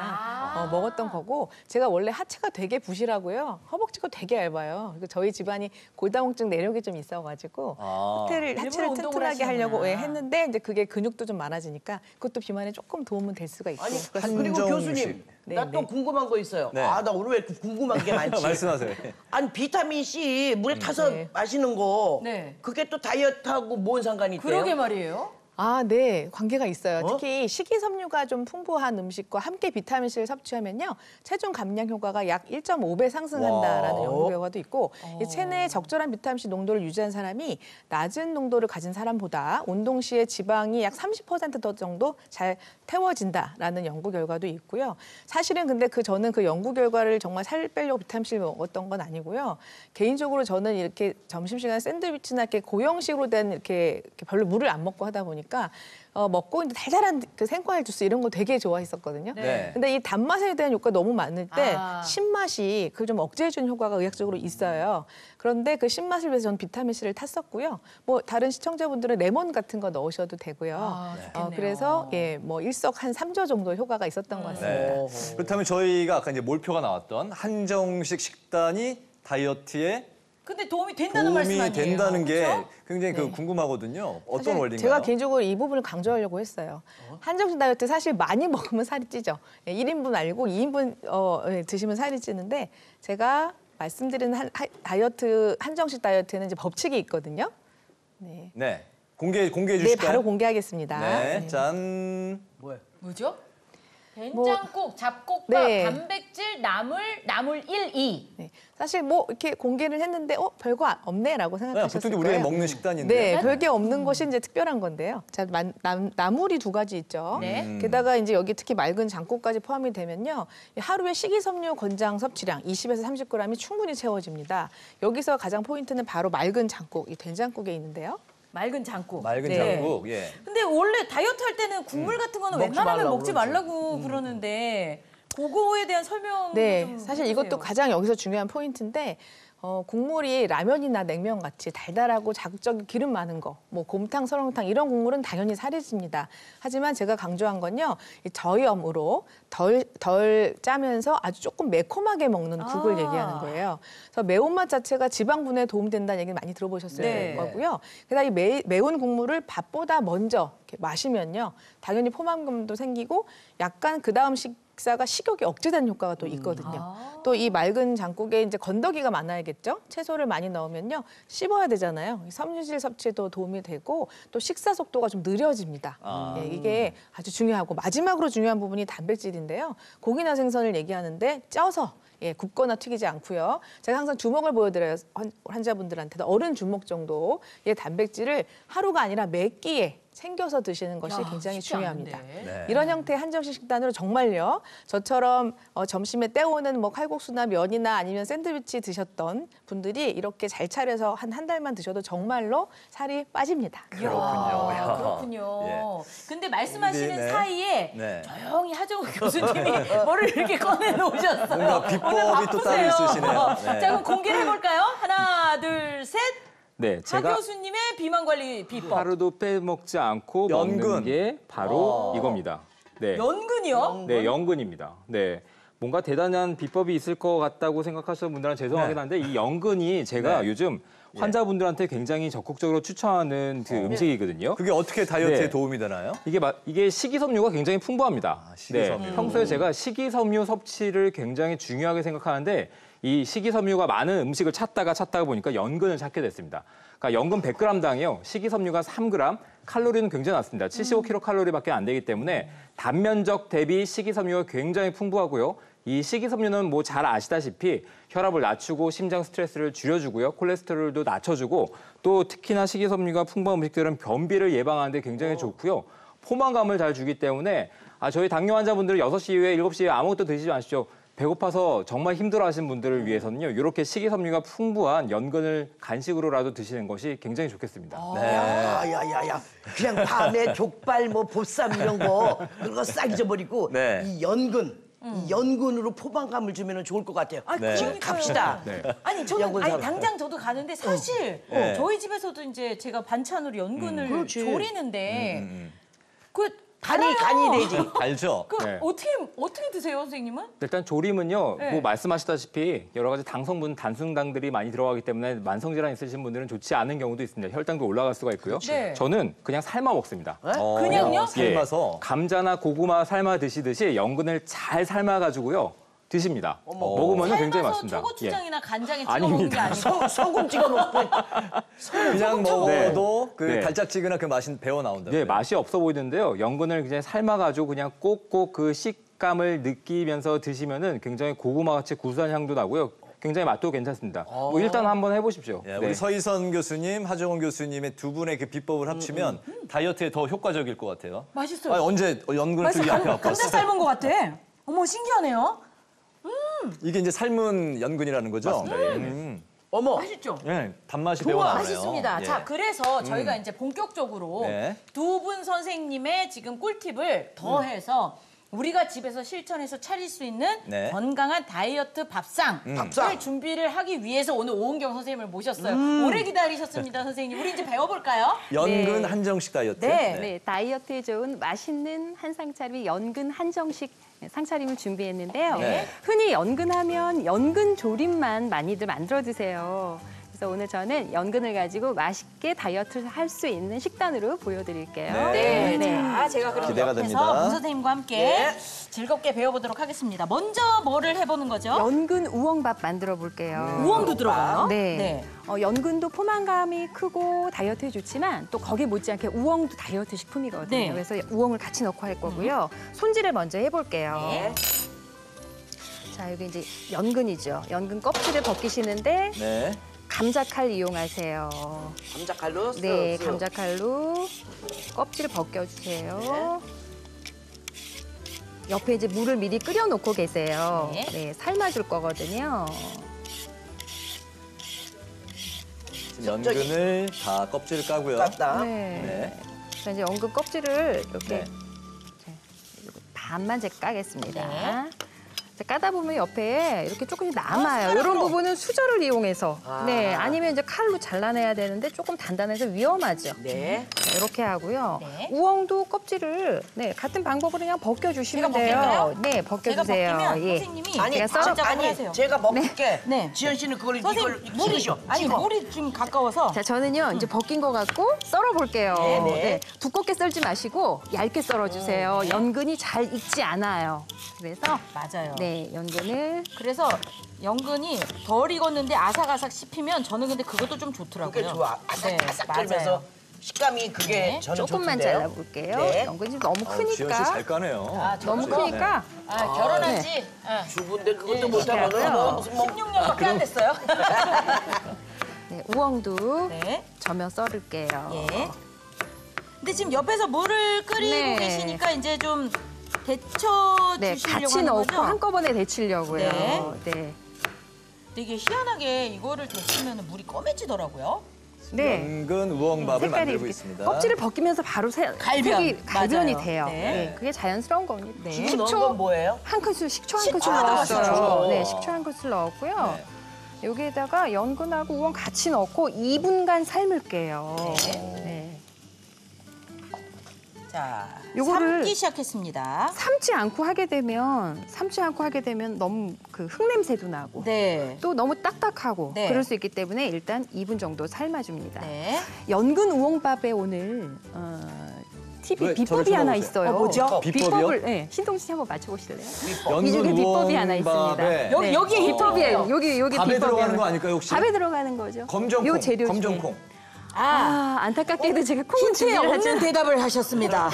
[SPEAKER 5] 먹었던 거고 제가 원래 하체가 되게 부실하고요. 허벅지가 되게 얇아요. 그리고 저희 집안이 골다공증 내력이 좀 있어가지고 하체를
[SPEAKER 2] 일부러 운동을
[SPEAKER 5] 튼튼하게 하려고
[SPEAKER 2] 하시는구나.
[SPEAKER 5] 했는데 이제 그게 근육도 좀 많아지니까 그것도 비만에 조금 도움은 될 수가 있고.
[SPEAKER 3] 아니
[SPEAKER 5] 그래서
[SPEAKER 3] 그리고
[SPEAKER 1] 한정식.
[SPEAKER 3] 교수님 나
[SPEAKER 5] 네,
[SPEAKER 3] 또
[SPEAKER 5] 네.
[SPEAKER 3] 궁금한 거 있어요.
[SPEAKER 1] 네.
[SPEAKER 3] 아 나 오늘 왜 이렇게 궁금한 게 많지?
[SPEAKER 1] 말씀하세요.
[SPEAKER 3] 아니 비타민 C 물에 타서
[SPEAKER 5] 네.
[SPEAKER 3] 마시는 거
[SPEAKER 2] 네.
[SPEAKER 3] 그게 또 다이어트하고 뭔 상관이 있대요?
[SPEAKER 2] 그러게 말이에요.
[SPEAKER 5] 아, 네. 관계가 있어요. 특히 식이섬유가 좀 풍부한 음식과 함께 비타민C를 섭취하면요. 체중 감량 효과가 약 1.5배 상승한다라는
[SPEAKER 1] 와.
[SPEAKER 5] 연구 결과도 있고 이 체내에 적절한 비타민C 농도를 유지한 사람이 낮은 농도를 가진 사람보다 운동 시에 지방이 약 30%더 정도 잘 태워진다라는 연구 결과도 있고요. 사실은 근데 저는 그 연구 결과를 정말 살 빼려고 비타민C를 먹었던 건 아니고요. 개인적으로 저는 이렇게 점심시간에 샌드위치나 이렇게 고형식으로 된 이렇게 별로 물을 안 먹고 하다 보니까 먹고 있는데 달달한 그 생과일 주스 이런 거 되게 좋아했었거든요.
[SPEAKER 1] 네.
[SPEAKER 5] 근데 이 단맛에 대한 효과가 너무 많을 때
[SPEAKER 2] 아.
[SPEAKER 5] 신맛이 그걸 좀 억제해주는 효과가 의학적으로 있어요. 그런데 그 신맛을 위해서 저는 비타민C를 탔었고요. 뭐 다른 시청자분들은 레몬 같은 거 넣으셔도 되고요.
[SPEAKER 2] 좋겠네요.
[SPEAKER 5] 그래서 예, 뭐 일석 한 3조 정도 효과가 있었던 것 같습니다.
[SPEAKER 1] 네. 그렇다면 저희가 아까 이제 몰표가 나왔던 한정식 식단이 다이어트에
[SPEAKER 2] 근데 도움이 된다는 말씀
[SPEAKER 1] 도움이
[SPEAKER 2] 아니에요?
[SPEAKER 1] 된다는 게
[SPEAKER 2] 그렇죠?
[SPEAKER 1] 굉장히 그 궁금하거든요. 어떤
[SPEAKER 5] 사실
[SPEAKER 1] 원리인가요?
[SPEAKER 5] 제가 개인적으로 이 부분을 강조하려고 했어요. 한정식 다이어트 사실 많이 먹으면 살이 찌죠. 1인분 알고 2인분 드시면 살이 찌는데 제가 말씀드리는 다이어트 한정식 다이어트는 이제 법칙이 있거든요. 네.
[SPEAKER 1] 네. 공개해
[SPEAKER 5] 네,
[SPEAKER 1] 주실까요?
[SPEAKER 5] 바로 공개하겠습니다.
[SPEAKER 1] 네.
[SPEAKER 5] 네.
[SPEAKER 1] 짠.
[SPEAKER 2] 뭐죠? 된장국, 잡곡밥,
[SPEAKER 5] 네.
[SPEAKER 2] 단백질, 나물 1, 2.
[SPEAKER 5] 네. 사실 뭐 이렇게 공개를 했는데 별거 없네라고
[SPEAKER 1] 그냥
[SPEAKER 5] 생각하셨을
[SPEAKER 1] 보통
[SPEAKER 5] 거예요.
[SPEAKER 1] 우리가 먹는 식단인데.
[SPEAKER 5] 네, 별게 없는 것이 이제 특별한 건데요. 자, 나물이 2가지 있죠.
[SPEAKER 2] 네.
[SPEAKER 5] 게다가 이제 여기 특히 맑은 장국까지 포함이 되면요. 하루에 식이섬유 권장 섭취량 20에서 30g이 충분히 채워집니다. 여기서 가장 포인트는 바로 맑은 장국, 이 된장국에 있는데요.
[SPEAKER 2] 맑은 장국.
[SPEAKER 1] 맑은
[SPEAKER 5] 네.
[SPEAKER 1] 장국. 예.
[SPEAKER 2] 근데 원래 다이어트 할 때는 국물 같은 거는
[SPEAKER 3] 먹지
[SPEAKER 2] 웬만하면
[SPEAKER 3] 말라고
[SPEAKER 2] 먹지
[SPEAKER 3] 그러지.
[SPEAKER 2] 말라고 그러는데 그거에 대한 설명
[SPEAKER 5] 네,
[SPEAKER 2] 좀
[SPEAKER 5] 사실
[SPEAKER 2] 해주세요.
[SPEAKER 5] 이것도 가장 여기서 중요한 포인트인데 국물이 라면이나 냉면 같이 달달하고 자극적인 기름 많은 거, 뭐 곰탕, 설렁탕 이런 국물은 당연히 살이 찝니다. 하지만 제가 강조한 건요, 이 저염으로 덜 짜면서 아주 조금 매콤하게 먹는 국을 얘기하는 거예요. 그래서 매운맛 자체가 지방 분해에 도움된다는 얘기를 많이 들어보셨을
[SPEAKER 2] 네.
[SPEAKER 5] 거고요. 게다가 이 매운 국물을 밥보다 먼저 이렇게 마시면요, 당연히 포만감도 생기고 약간 그 다음 식사가 식욕이 억제되는 효과가 또 있거든요. 또 이 맑은 장국에 이제 건더기가 많아야겠죠. 채소를 많이 넣으면요, 씹어야 되잖아요. 섬유질 섭취에도 도움이 되고 또 식사 속도가 좀 느려집니다. 예, 이게 아주 중요하고 마지막으로 중요한 부분이 단백질인데요. 고기나 생선을 얘기하는데 쪄서 굽거나 튀기지 않고요. 제가 항상 주먹을 보여드려요. 환자분들한테도 어른 주먹 정도의 단백질을 하루가 아니라 몇 끼에 챙겨서 드시는 것이 굉장히
[SPEAKER 2] 쉽지
[SPEAKER 5] 중요합니다.
[SPEAKER 2] 않은데.
[SPEAKER 1] 네.
[SPEAKER 5] 이런 형태의 한정식 식단으로 정말요, 저처럼 점심에 때우는 뭐 칼국수나 면이나 아니면 샌드위치 드셨던 분들이 이렇게 잘 차려서 한 달만 드셔도 정말로 살이 빠집니다.
[SPEAKER 1] 그렇군요.
[SPEAKER 2] 이야,
[SPEAKER 1] 야.
[SPEAKER 2] 그렇군요.
[SPEAKER 1] 예.
[SPEAKER 2] 근데 말씀하시는
[SPEAKER 1] 네.
[SPEAKER 2] 사이에
[SPEAKER 1] 네.
[SPEAKER 2] 조용히 하정우 교수님이 뭐를 이렇게 꺼내놓으셨어요.
[SPEAKER 1] 뭔가 비법이
[SPEAKER 2] 오늘
[SPEAKER 1] 또
[SPEAKER 2] 바쁘세요.
[SPEAKER 1] 따로 있으시네요. 네.
[SPEAKER 2] 자, 그럼 공개를 해볼까요? 하나, 둘, 셋.
[SPEAKER 4] 네,
[SPEAKER 2] 하
[SPEAKER 4] 제가
[SPEAKER 2] 교수님의 비만 관리 비법.
[SPEAKER 4] 하루도 빼먹지 않고
[SPEAKER 1] 연근.
[SPEAKER 4] 먹는 게 바로 이겁니다. 네.
[SPEAKER 2] 연근이요?
[SPEAKER 4] 네, 연근입니다. 네. 뭔가 대단한 비법이 있을 것 같다고 생각하시는 분들은 죄송하긴
[SPEAKER 1] 네.
[SPEAKER 4] 한데 이 연근이 제가
[SPEAKER 1] 네.
[SPEAKER 4] 요즘 환자분들한테 굉장히 적극적으로 추천하는 그 음식이거든요.
[SPEAKER 1] 그게 어떻게 다이어트에
[SPEAKER 4] 네.
[SPEAKER 1] 도움이 되나요?
[SPEAKER 4] 이게 식이섬유가 굉장히 풍부합니다.
[SPEAKER 1] 식이섬유.
[SPEAKER 4] 네, 평소에 제가 식이섬유 섭취를 굉장히 중요하게 생각하는데 이 식이섬유가 많은 음식을 찾다가 보니까 연근을 찾게 됐습니다. 그러니까 연근 100g당이요. 식이섬유가 3g, 칼로리는 굉장히 낮습니다. 75kcal밖에 안 되기 때문에 단면적 대비 식이섬유가 굉장히 풍부하고요. 이 식이섬유는 뭐 잘 아시다시피 혈압을 낮추고 심장 스트레스를 줄여주고요. 콜레스테롤도 낮춰주고 또 특히나 식이섬유가 풍부한 음식들은 변비를 예방하는 데 굉장히 좋고요. 포만감을 잘 주기 때문에 저희 당뇨 환자분들은 6시 이후에 7시에 아무것도 드시지 마십시오. 배고파서 정말 힘들어하시는 분들을 위해서는요. 이렇게 식이섬유가 풍부한 연근을 간식으로라도 드시는 것이 굉장히 좋겠습니다.
[SPEAKER 3] 야야야야 그냥 밤에 족발 뭐 보쌈 이런 거 그런 거 싹 잊어버리고
[SPEAKER 1] 네.
[SPEAKER 3] 이 연근 이 연근으로 포만감을 주면 좋을 것 같아요.
[SPEAKER 1] 네.
[SPEAKER 3] 지금 갑시다.
[SPEAKER 4] 네.
[SPEAKER 2] 아니 저는
[SPEAKER 3] 연근
[SPEAKER 2] 아니
[SPEAKER 3] 사러.
[SPEAKER 2] 당장 저도 가는데 사실
[SPEAKER 1] 네.
[SPEAKER 2] 저희 집에서도 이제 제가 반찬으로 연근을
[SPEAKER 3] 그렇지.
[SPEAKER 2] 조리는데 그
[SPEAKER 3] 간이 되지.
[SPEAKER 1] 알죠?
[SPEAKER 2] 그
[SPEAKER 4] 네.
[SPEAKER 2] 어떻게 드세요, 선생님은?
[SPEAKER 4] 일단 조림은요,
[SPEAKER 2] 네.
[SPEAKER 4] 뭐 말씀하셨다시피 여러 가지 당성분, 단순당들이 많이 들어가기 때문에 만성질환 있으신 분들은 좋지 않은 경우도 있습니다. 혈당도 올라갈 수가 있고요.
[SPEAKER 2] 네.
[SPEAKER 4] 저는 그냥 삶아 먹습니다.
[SPEAKER 2] 그냥요?
[SPEAKER 1] 삶아서.
[SPEAKER 4] 감자나 고구마 삶아 드시듯이 연근을 잘 삶아가지고요 드십니다. 먹으면 굉장히
[SPEAKER 2] 삶아서
[SPEAKER 4] 맛있습니다.
[SPEAKER 2] 초고추장이나 간장에 찍어 먹는 게
[SPEAKER 4] 아닙니다.
[SPEAKER 2] 아니고
[SPEAKER 3] 소금 찍어 먹고.
[SPEAKER 1] 그냥 먹어도 그
[SPEAKER 4] 네.
[SPEAKER 1] 달짝지근한 그 맛이 배어 나온다.
[SPEAKER 4] 네, 맛이 없어 보이는데요. 연근을 그냥 삶아가지고 그냥 꼭꼭 그 식감을 느끼면서 드시면은 굉장히 고구마같이 구수한 향도 나고요. 굉장히 맛도 괜찮습니다. 뭐 일단 한번 해보십시오.
[SPEAKER 1] 예, 우리
[SPEAKER 4] 네.
[SPEAKER 1] 서희선 교수님, 하정원 교수님의 두 분의 그 비법을 합치면 다이어트에 더 효과적일 것 같아요.
[SPEAKER 2] 맛있어요.
[SPEAKER 1] 아니, 언제 연근을 또 이 앞에 갖고
[SPEAKER 2] 감자
[SPEAKER 1] 왔어?
[SPEAKER 2] 삶은 것 같아. 어머 신기하네요.
[SPEAKER 1] 이게 이제 삶은 연근이라는 거죠? 맞습니다.
[SPEAKER 3] 어머.
[SPEAKER 2] 맛있죠?
[SPEAKER 1] 예, 단맛이 배어 나오네요.
[SPEAKER 2] 맛있습니다.
[SPEAKER 1] 예.
[SPEAKER 2] 자, 그래서 저희가 이제 본격적으로
[SPEAKER 1] 네.
[SPEAKER 2] 두 분 선생님의 지금 꿀팁을 더해서 우리가 집에서 실천해서 차릴 수 있는
[SPEAKER 1] 네.
[SPEAKER 2] 건강한 다이어트 밥상을
[SPEAKER 3] 밥상.
[SPEAKER 2] 준비를 하기 위해서 오늘 오은경 선생님을 모셨어요. 오래 기다리셨습니다, 선생님. 우리 이제 배워볼까요?
[SPEAKER 1] 연근
[SPEAKER 7] 네.
[SPEAKER 1] 한정식 다이어트.
[SPEAKER 7] 네, 다이어트에 좋은 맛있는 한상차림이 연근 한정식 상차림을 준비했는데요.
[SPEAKER 1] 네.
[SPEAKER 7] 흔히 연근하면 연근 조림만 많이들 만들어 드세요. 그래서 오늘 저는 연근을 가지고 맛있게 다이어트를 할 수 있는 식단으로 보여드릴게요.
[SPEAKER 1] 네.
[SPEAKER 2] 자, 제가 그럼
[SPEAKER 1] 기대가
[SPEAKER 2] 옆에서
[SPEAKER 1] 됩니다.
[SPEAKER 2] 문 선생님과 함께 즐겁게 배워보도록 하겠습니다. 먼저 뭐를 해보는 거죠?
[SPEAKER 7] 연근 우엉밥 만들어 볼게요.
[SPEAKER 2] 우엉도 들어가요?
[SPEAKER 7] 네. 연근도 포만감이 크고 다이어트에 좋지만 또 거기에 못지않게 우엉도 다이어트 식품이거든요.
[SPEAKER 2] 네.
[SPEAKER 7] 그래서 우엉을 같이 넣고 할 거고요. 손질을 먼저 해볼게요.
[SPEAKER 2] 네.
[SPEAKER 7] 자, 여기 이제 연근이죠. 연근 껍질을 벗기시는데
[SPEAKER 1] 네.
[SPEAKER 7] 감자칼 이용하세요.
[SPEAKER 3] 감자칼로
[SPEAKER 7] 네,
[SPEAKER 3] 쓱쓱.
[SPEAKER 7] 감자칼로 껍질을 벗겨주세요. 옆에 이제 물을 미리 끓여놓고 계세요.
[SPEAKER 2] 네.
[SPEAKER 7] 네, 삶아줄 거거든요.
[SPEAKER 1] 지금 연근을 다 껍질을 까고요.
[SPEAKER 3] 깠다.
[SPEAKER 7] 네.
[SPEAKER 1] 네.
[SPEAKER 7] 자, 이제 연근 껍질을 이렇게
[SPEAKER 1] 네.
[SPEAKER 7] 반만 제가 까겠습니다.
[SPEAKER 2] 네.
[SPEAKER 7] 자, 까다 보면 옆에 이렇게 조금씩 남아요. 이런 부분은 수저를 이용해서. 네, 아니면 이제 칼로 잘라내야 되는데 조금 단단해서 위험하죠.
[SPEAKER 3] 네.
[SPEAKER 7] 자, 이렇게 하고요.
[SPEAKER 2] 네.
[SPEAKER 7] 우엉도 껍질을 같은 방법으로 그냥 벗겨주시면
[SPEAKER 2] 제가
[SPEAKER 7] 돼요.
[SPEAKER 2] 벗길까요?
[SPEAKER 7] 네,
[SPEAKER 2] 제가
[SPEAKER 7] 벗겨주세요.
[SPEAKER 2] 벗기면
[SPEAKER 7] 예.
[SPEAKER 2] 선생님이
[SPEAKER 3] 아니,
[SPEAKER 7] 제가 썰어-
[SPEAKER 2] 작업을 하세요.
[SPEAKER 3] 제가 먹을게.
[SPEAKER 2] 네.
[SPEAKER 3] 지현 씨는 그걸
[SPEAKER 2] 선생님,
[SPEAKER 3] 이걸
[SPEAKER 2] 물이
[SPEAKER 3] 씻으셔.
[SPEAKER 2] 아니
[SPEAKER 3] 씹어.
[SPEAKER 2] 물이 좀 가까워서
[SPEAKER 7] 자, 저는요, 이제 벗긴 거 갖고 썰어볼게요.
[SPEAKER 3] 네네.
[SPEAKER 7] 두껍게 썰지 마시고 얇게 썰어주세요. 연근이 잘 익지 않아요. 그래서
[SPEAKER 2] 맞아요.
[SPEAKER 7] 네, 연근을
[SPEAKER 2] 그래서 연근이 덜 익었는데 아삭아삭 씹히면 저는 근데 그것도 좀 좋더라고요.
[SPEAKER 3] 그게 좋아.
[SPEAKER 2] 네,
[SPEAKER 3] 아삭아삭
[SPEAKER 2] 맞아요.
[SPEAKER 3] 끓면서 식감이 그게
[SPEAKER 2] 네.
[SPEAKER 3] 저는
[SPEAKER 7] 조금만
[SPEAKER 3] 좋던데요.
[SPEAKER 7] 잘라볼게요.
[SPEAKER 3] 네.
[SPEAKER 7] 연근이 좀 너무
[SPEAKER 1] 지현 씨
[SPEAKER 7] 크니까.
[SPEAKER 1] 잘 까네요.
[SPEAKER 7] 너무
[SPEAKER 2] 그렇죠.
[SPEAKER 7] 크니까
[SPEAKER 2] 아, 결혼한 지
[SPEAKER 3] 주부인데 그것도
[SPEAKER 2] 예,
[SPEAKER 3] 못하면
[SPEAKER 7] 그래요.
[SPEAKER 3] 무슨 뭐
[SPEAKER 2] 16년밖에 안 됐어요.
[SPEAKER 7] 네, 우엉도
[SPEAKER 2] 네.
[SPEAKER 7] 저면 썰을게요.
[SPEAKER 2] 예. 근데 지금 옆에서 물을 끓이고
[SPEAKER 7] 네.
[SPEAKER 2] 계시니까 이제 좀 데쳐
[SPEAKER 7] 네,
[SPEAKER 2] 주시려고
[SPEAKER 7] 같이
[SPEAKER 2] 하는
[SPEAKER 7] 넣고
[SPEAKER 2] 거죠?
[SPEAKER 7] 한꺼번에 데치려고요.
[SPEAKER 2] 네.
[SPEAKER 7] 네.
[SPEAKER 2] 되게 희한하게 이거를 데치면 물이 검해지더라고요.
[SPEAKER 7] 네.
[SPEAKER 1] 연근 우엉밥을
[SPEAKER 7] 색깔이
[SPEAKER 1] 만들고
[SPEAKER 7] 이렇게
[SPEAKER 1] 있습니다.
[SPEAKER 7] 껍질을 벗기면서 바로
[SPEAKER 2] 갈변.
[SPEAKER 7] 색이 갈변이
[SPEAKER 2] 맞아요.
[SPEAKER 7] 돼요.
[SPEAKER 2] 네.
[SPEAKER 7] 네. 그게 자연스러운 겁니다.
[SPEAKER 2] 네.
[SPEAKER 3] 지금 넣은 건 뭐예요?
[SPEAKER 7] 한 큰술, 식초 한
[SPEAKER 2] 식초
[SPEAKER 7] 큰술
[SPEAKER 2] 하나
[SPEAKER 7] 넣었어요.
[SPEAKER 3] 넣었어요.
[SPEAKER 7] 네, 식초 한 큰술 넣었고요.
[SPEAKER 1] 네.
[SPEAKER 7] 여기에다가 연근하고 우엉 같이 넣고 2분간 삶을게요.
[SPEAKER 2] 네.
[SPEAKER 7] 네.
[SPEAKER 2] 자,
[SPEAKER 7] 요거를
[SPEAKER 2] 삶기 시작했습니다.
[SPEAKER 7] 삶지 않고 하게 되면 너무 그 흙냄새도 나고
[SPEAKER 2] 네.
[SPEAKER 7] 또 너무 딱딱하고
[SPEAKER 2] 네.
[SPEAKER 7] 그럴 수 있기 때문에 일단 2분 정도 삶아줍니다.
[SPEAKER 2] 네.
[SPEAKER 7] 연근 우엉밥에 오늘 TV
[SPEAKER 1] 왜
[SPEAKER 7] 비법이
[SPEAKER 1] 저를
[SPEAKER 7] 하나
[SPEAKER 1] 쳐다보세요?
[SPEAKER 7] 있어요.
[SPEAKER 3] 뭐죠?
[SPEAKER 1] 비법이요?
[SPEAKER 7] 비법을 신동 씨 한번 맞춰보실래요?
[SPEAKER 1] 연근
[SPEAKER 7] 이 중에 비법이 하나 있습니다.
[SPEAKER 1] 우엉밥에
[SPEAKER 2] 여기 여기
[SPEAKER 7] 비법이에요. 여기
[SPEAKER 1] 밥에
[SPEAKER 7] 비법이
[SPEAKER 1] 들어가는
[SPEAKER 7] 하나.
[SPEAKER 1] 거 아닐까요 혹시?
[SPEAKER 7] 밥에 들어가는 거죠.
[SPEAKER 1] 검정콩.
[SPEAKER 7] 요 재료 중에.
[SPEAKER 1] 검정콩.
[SPEAKER 7] 안타깝게도 제가 콩은
[SPEAKER 2] 힌트에
[SPEAKER 7] 준비를 하지
[SPEAKER 2] 없는 대답을 하셨습니다.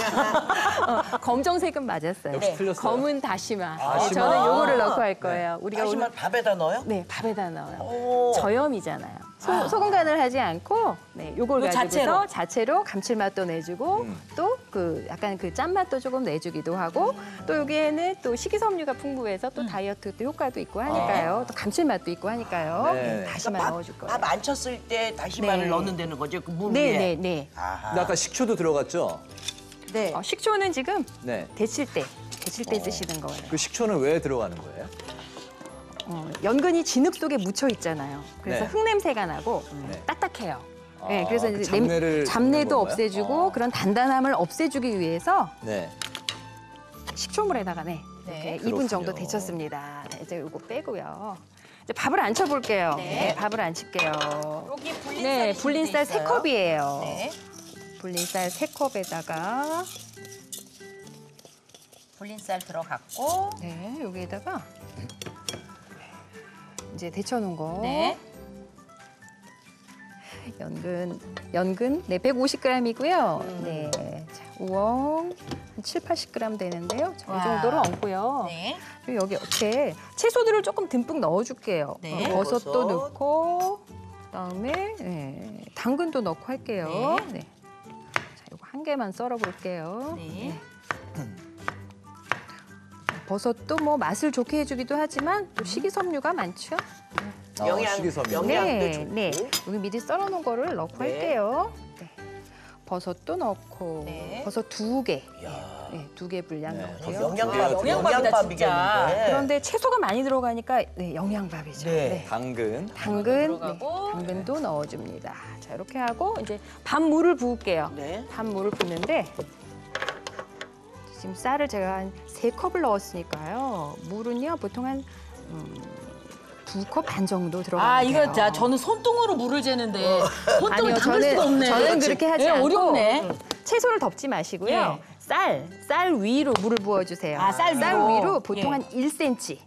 [SPEAKER 7] 검정색은 맞았어요.
[SPEAKER 1] 역시 틀렸어요.
[SPEAKER 7] 검은 다시마.
[SPEAKER 1] 다시마.
[SPEAKER 7] 네, 저는 요거를 넣고 할 거예요. 우리가
[SPEAKER 3] 다시마
[SPEAKER 7] 오늘
[SPEAKER 3] 밥에다 넣어요?
[SPEAKER 7] 네, 밥에다 넣어요.
[SPEAKER 3] 오.
[SPEAKER 7] 저염이잖아요. 소금 간을 하지 않고 요걸
[SPEAKER 2] 이거
[SPEAKER 7] 가지고서 자체로 감칠맛도 내주고 또 그 약간 그 짠맛도 조금 내주기도 하고 또 여기에는 또 식이섬유가 풍부해서 또 다이어트 또 효과도 있고 하니까요. 또 감칠맛도 있고 하니까요.
[SPEAKER 1] 네.
[SPEAKER 7] 다시마 넣어줄 거예요.
[SPEAKER 3] 밥 안 쳤을 때 다시마를
[SPEAKER 7] 네.
[SPEAKER 3] 넣는다는 거죠? 그 물 위에.
[SPEAKER 7] 네네네.
[SPEAKER 3] 아하.
[SPEAKER 1] 근데 아까 식초도 들어갔죠?
[SPEAKER 2] 네.
[SPEAKER 7] 식초는 지금
[SPEAKER 1] 네.
[SPEAKER 7] 데칠 때 데칠 때 쓰시는 거예요.
[SPEAKER 1] 그 식초는 왜 들어가는 거예요?
[SPEAKER 7] 연근이 진흙 속에 묻혀 있잖아요. 그래서
[SPEAKER 1] 네.
[SPEAKER 7] 흙냄새가 나고
[SPEAKER 1] 네.
[SPEAKER 7] 딱딱해요.
[SPEAKER 1] 아,
[SPEAKER 7] 네, 그래서
[SPEAKER 1] 그
[SPEAKER 7] 이제
[SPEAKER 1] 잡내를
[SPEAKER 7] 잡내도
[SPEAKER 1] 잡는 건가요?
[SPEAKER 7] 없애주고 그런 단단함을 없애주기 위해서
[SPEAKER 1] 네.
[SPEAKER 7] 식초물에다가
[SPEAKER 2] 네.
[SPEAKER 7] 이렇게
[SPEAKER 1] 그렇군요.
[SPEAKER 7] 2분 정도 데쳤습니다. 네, 이제 이거 빼고요. 이제 밥을 안 쳐볼게요. 네, 밥을 안 칠게요.
[SPEAKER 2] 여기 불린쌀
[SPEAKER 7] 네, 불린쌀 3컵이에요.
[SPEAKER 2] 네.
[SPEAKER 7] 불린쌀 3컵에다가
[SPEAKER 2] 불린쌀 들어갔고.
[SPEAKER 7] 네, 여기에다가 이제 데쳐놓은 거.
[SPEAKER 2] 네.
[SPEAKER 7] 연근 네, 150g이고요. 네, 자, 우엉 한 7, 80g 되는데요. 자, 이
[SPEAKER 2] 와.
[SPEAKER 7] 정도로 얹고요.
[SPEAKER 2] 네.
[SPEAKER 7] 그리고 여기 이렇게 채소들을 조금 듬뿍 넣어줄게요.
[SPEAKER 2] 네.
[SPEAKER 7] 버섯도
[SPEAKER 3] 버섯.
[SPEAKER 7] 넣고, 그다음에 네, 당근도 넣고 할게요. 네. 자, 이거 한 개만 썰어볼게요.
[SPEAKER 2] 네.
[SPEAKER 7] 버섯도 뭐 맛을 좋게 해주기도 하지만 또 식이섬유가 많죠.
[SPEAKER 1] 식이섬유.
[SPEAKER 3] 영양도
[SPEAKER 7] 네,
[SPEAKER 3] 좋고.
[SPEAKER 7] 네. 여기 미리 썰어놓은 거를 넣고
[SPEAKER 3] 네.
[SPEAKER 7] 할게요. 네. 버섯도 넣고,
[SPEAKER 2] 네.
[SPEAKER 7] 버섯 2개. 네, 2개 분량
[SPEAKER 1] 네,
[SPEAKER 7] 넣고요.
[SPEAKER 3] 영양밥이겠는데.
[SPEAKER 2] 영양밥이다,
[SPEAKER 7] 그런데 채소가 많이 들어가니까 네, 영양밥이죠.
[SPEAKER 3] 네.
[SPEAKER 7] 네.
[SPEAKER 1] 당근.
[SPEAKER 7] 당근,
[SPEAKER 2] 들어가고.
[SPEAKER 7] 네, 당근도 넣어줍니다. 자, 이렇게 하고 이제 밥 물을 부을게요.
[SPEAKER 3] 네.
[SPEAKER 7] 밥 물을 붓는데 지금 쌀을 제가 한 3컵을 넣었으니까요. 물은요 보통 한 2컵 반 정도 들어가면
[SPEAKER 2] 아,
[SPEAKER 7] 돼요.
[SPEAKER 2] 이거 저는 손등으로 물을 재는데 손등을
[SPEAKER 7] 아니요,
[SPEAKER 2] 담글 수가 없네.
[SPEAKER 7] 저는 그렇게 하지
[SPEAKER 2] 네,
[SPEAKER 7] 않고
[SPEAKER 2] 어렵네.
[SPEAKER 7] 채소를 덮지 마시고요. 쌀 위로 물을 부어주세요.
[SPEAKER 2] 아, 쌀 위로?
[SPEAKER 7] 보통
[SPEAKER 2] 예.
[SPEAKER 7] 한 1cm.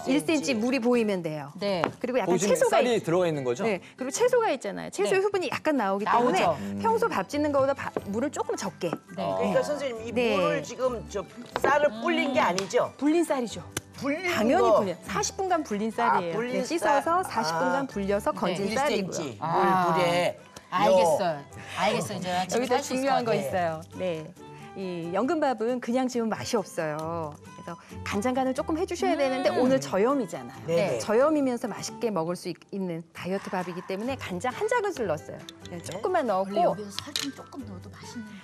[SPEAKER 7] 1cm 물이 보이면 돼요.
[SPEAKER 2] 네.
[SPEAKER 7] 그리고 약간
[SPEAKER 1] 거기 지금
[SPEAKER 7] 채소가
[SPEAKER 1] 쌀이 들어가 있는 거죠?
[SPEAKER 7] 네, 그리고 채소가 있잖아요. 채소의
[SPEAKER 2] 네.
[SPEAKER 7] 수분이 약간 나오기
[SPEAKER 2] 나오죠.
[SPEAKER 7] 때문에 평소 밥 짓는 것보다 물을 조금 적게.
[SPEAKER 2] 네.
[SPEAKER 3] 그러니까 선생님 이
[SPEAKER 7] 네.
[SPEAKER 3] 물을 지금 저 쌀을 불린 게 아니죠?
[SPEAKER 7] 불린 쌀이죠.
[SPEAKER 3] 불린
[SPEAKER 7] 당연히
[SPEAKER 3] 거.
[SPEAKER 7] 불려. 40분간 불린 쌀이에요.
[SPEAKER 3] 아, 불린
[SPEAKER 7] 네, 씻어서
[SPEAKER 3] 쌀.
[SPEAKER 7] 40분간 불려서 건진 쌀이고요.
[SPEAKER 3] 1cm
[SPEAKER 2] 아.
[SPEAKER 3] 물에
[SPEAKER 2] 알겠어요. 알겠어요. 이제
[SPEAKER 7] 여기서 중요한 거
[SPEAKER 2] 것 같아요.
[SPEAKER 7] 있어요. 네. 이 연근밥은 그냥 지으면 맛이 없어요. 그래서 간장간을 조금 해주셔야 되는데 오늘 저염이잖아요.
[SPEAKER 3] 네.
[SPEAKER 7] 저염이면서 맛있게 먹을 수 있는 다이어트 밥이기 때문에 간장 한 작은술 넣었어요. 네, 조금만 넣었고
[SPEAKER 2] 살 좀 조금 넣어도 맛있는데.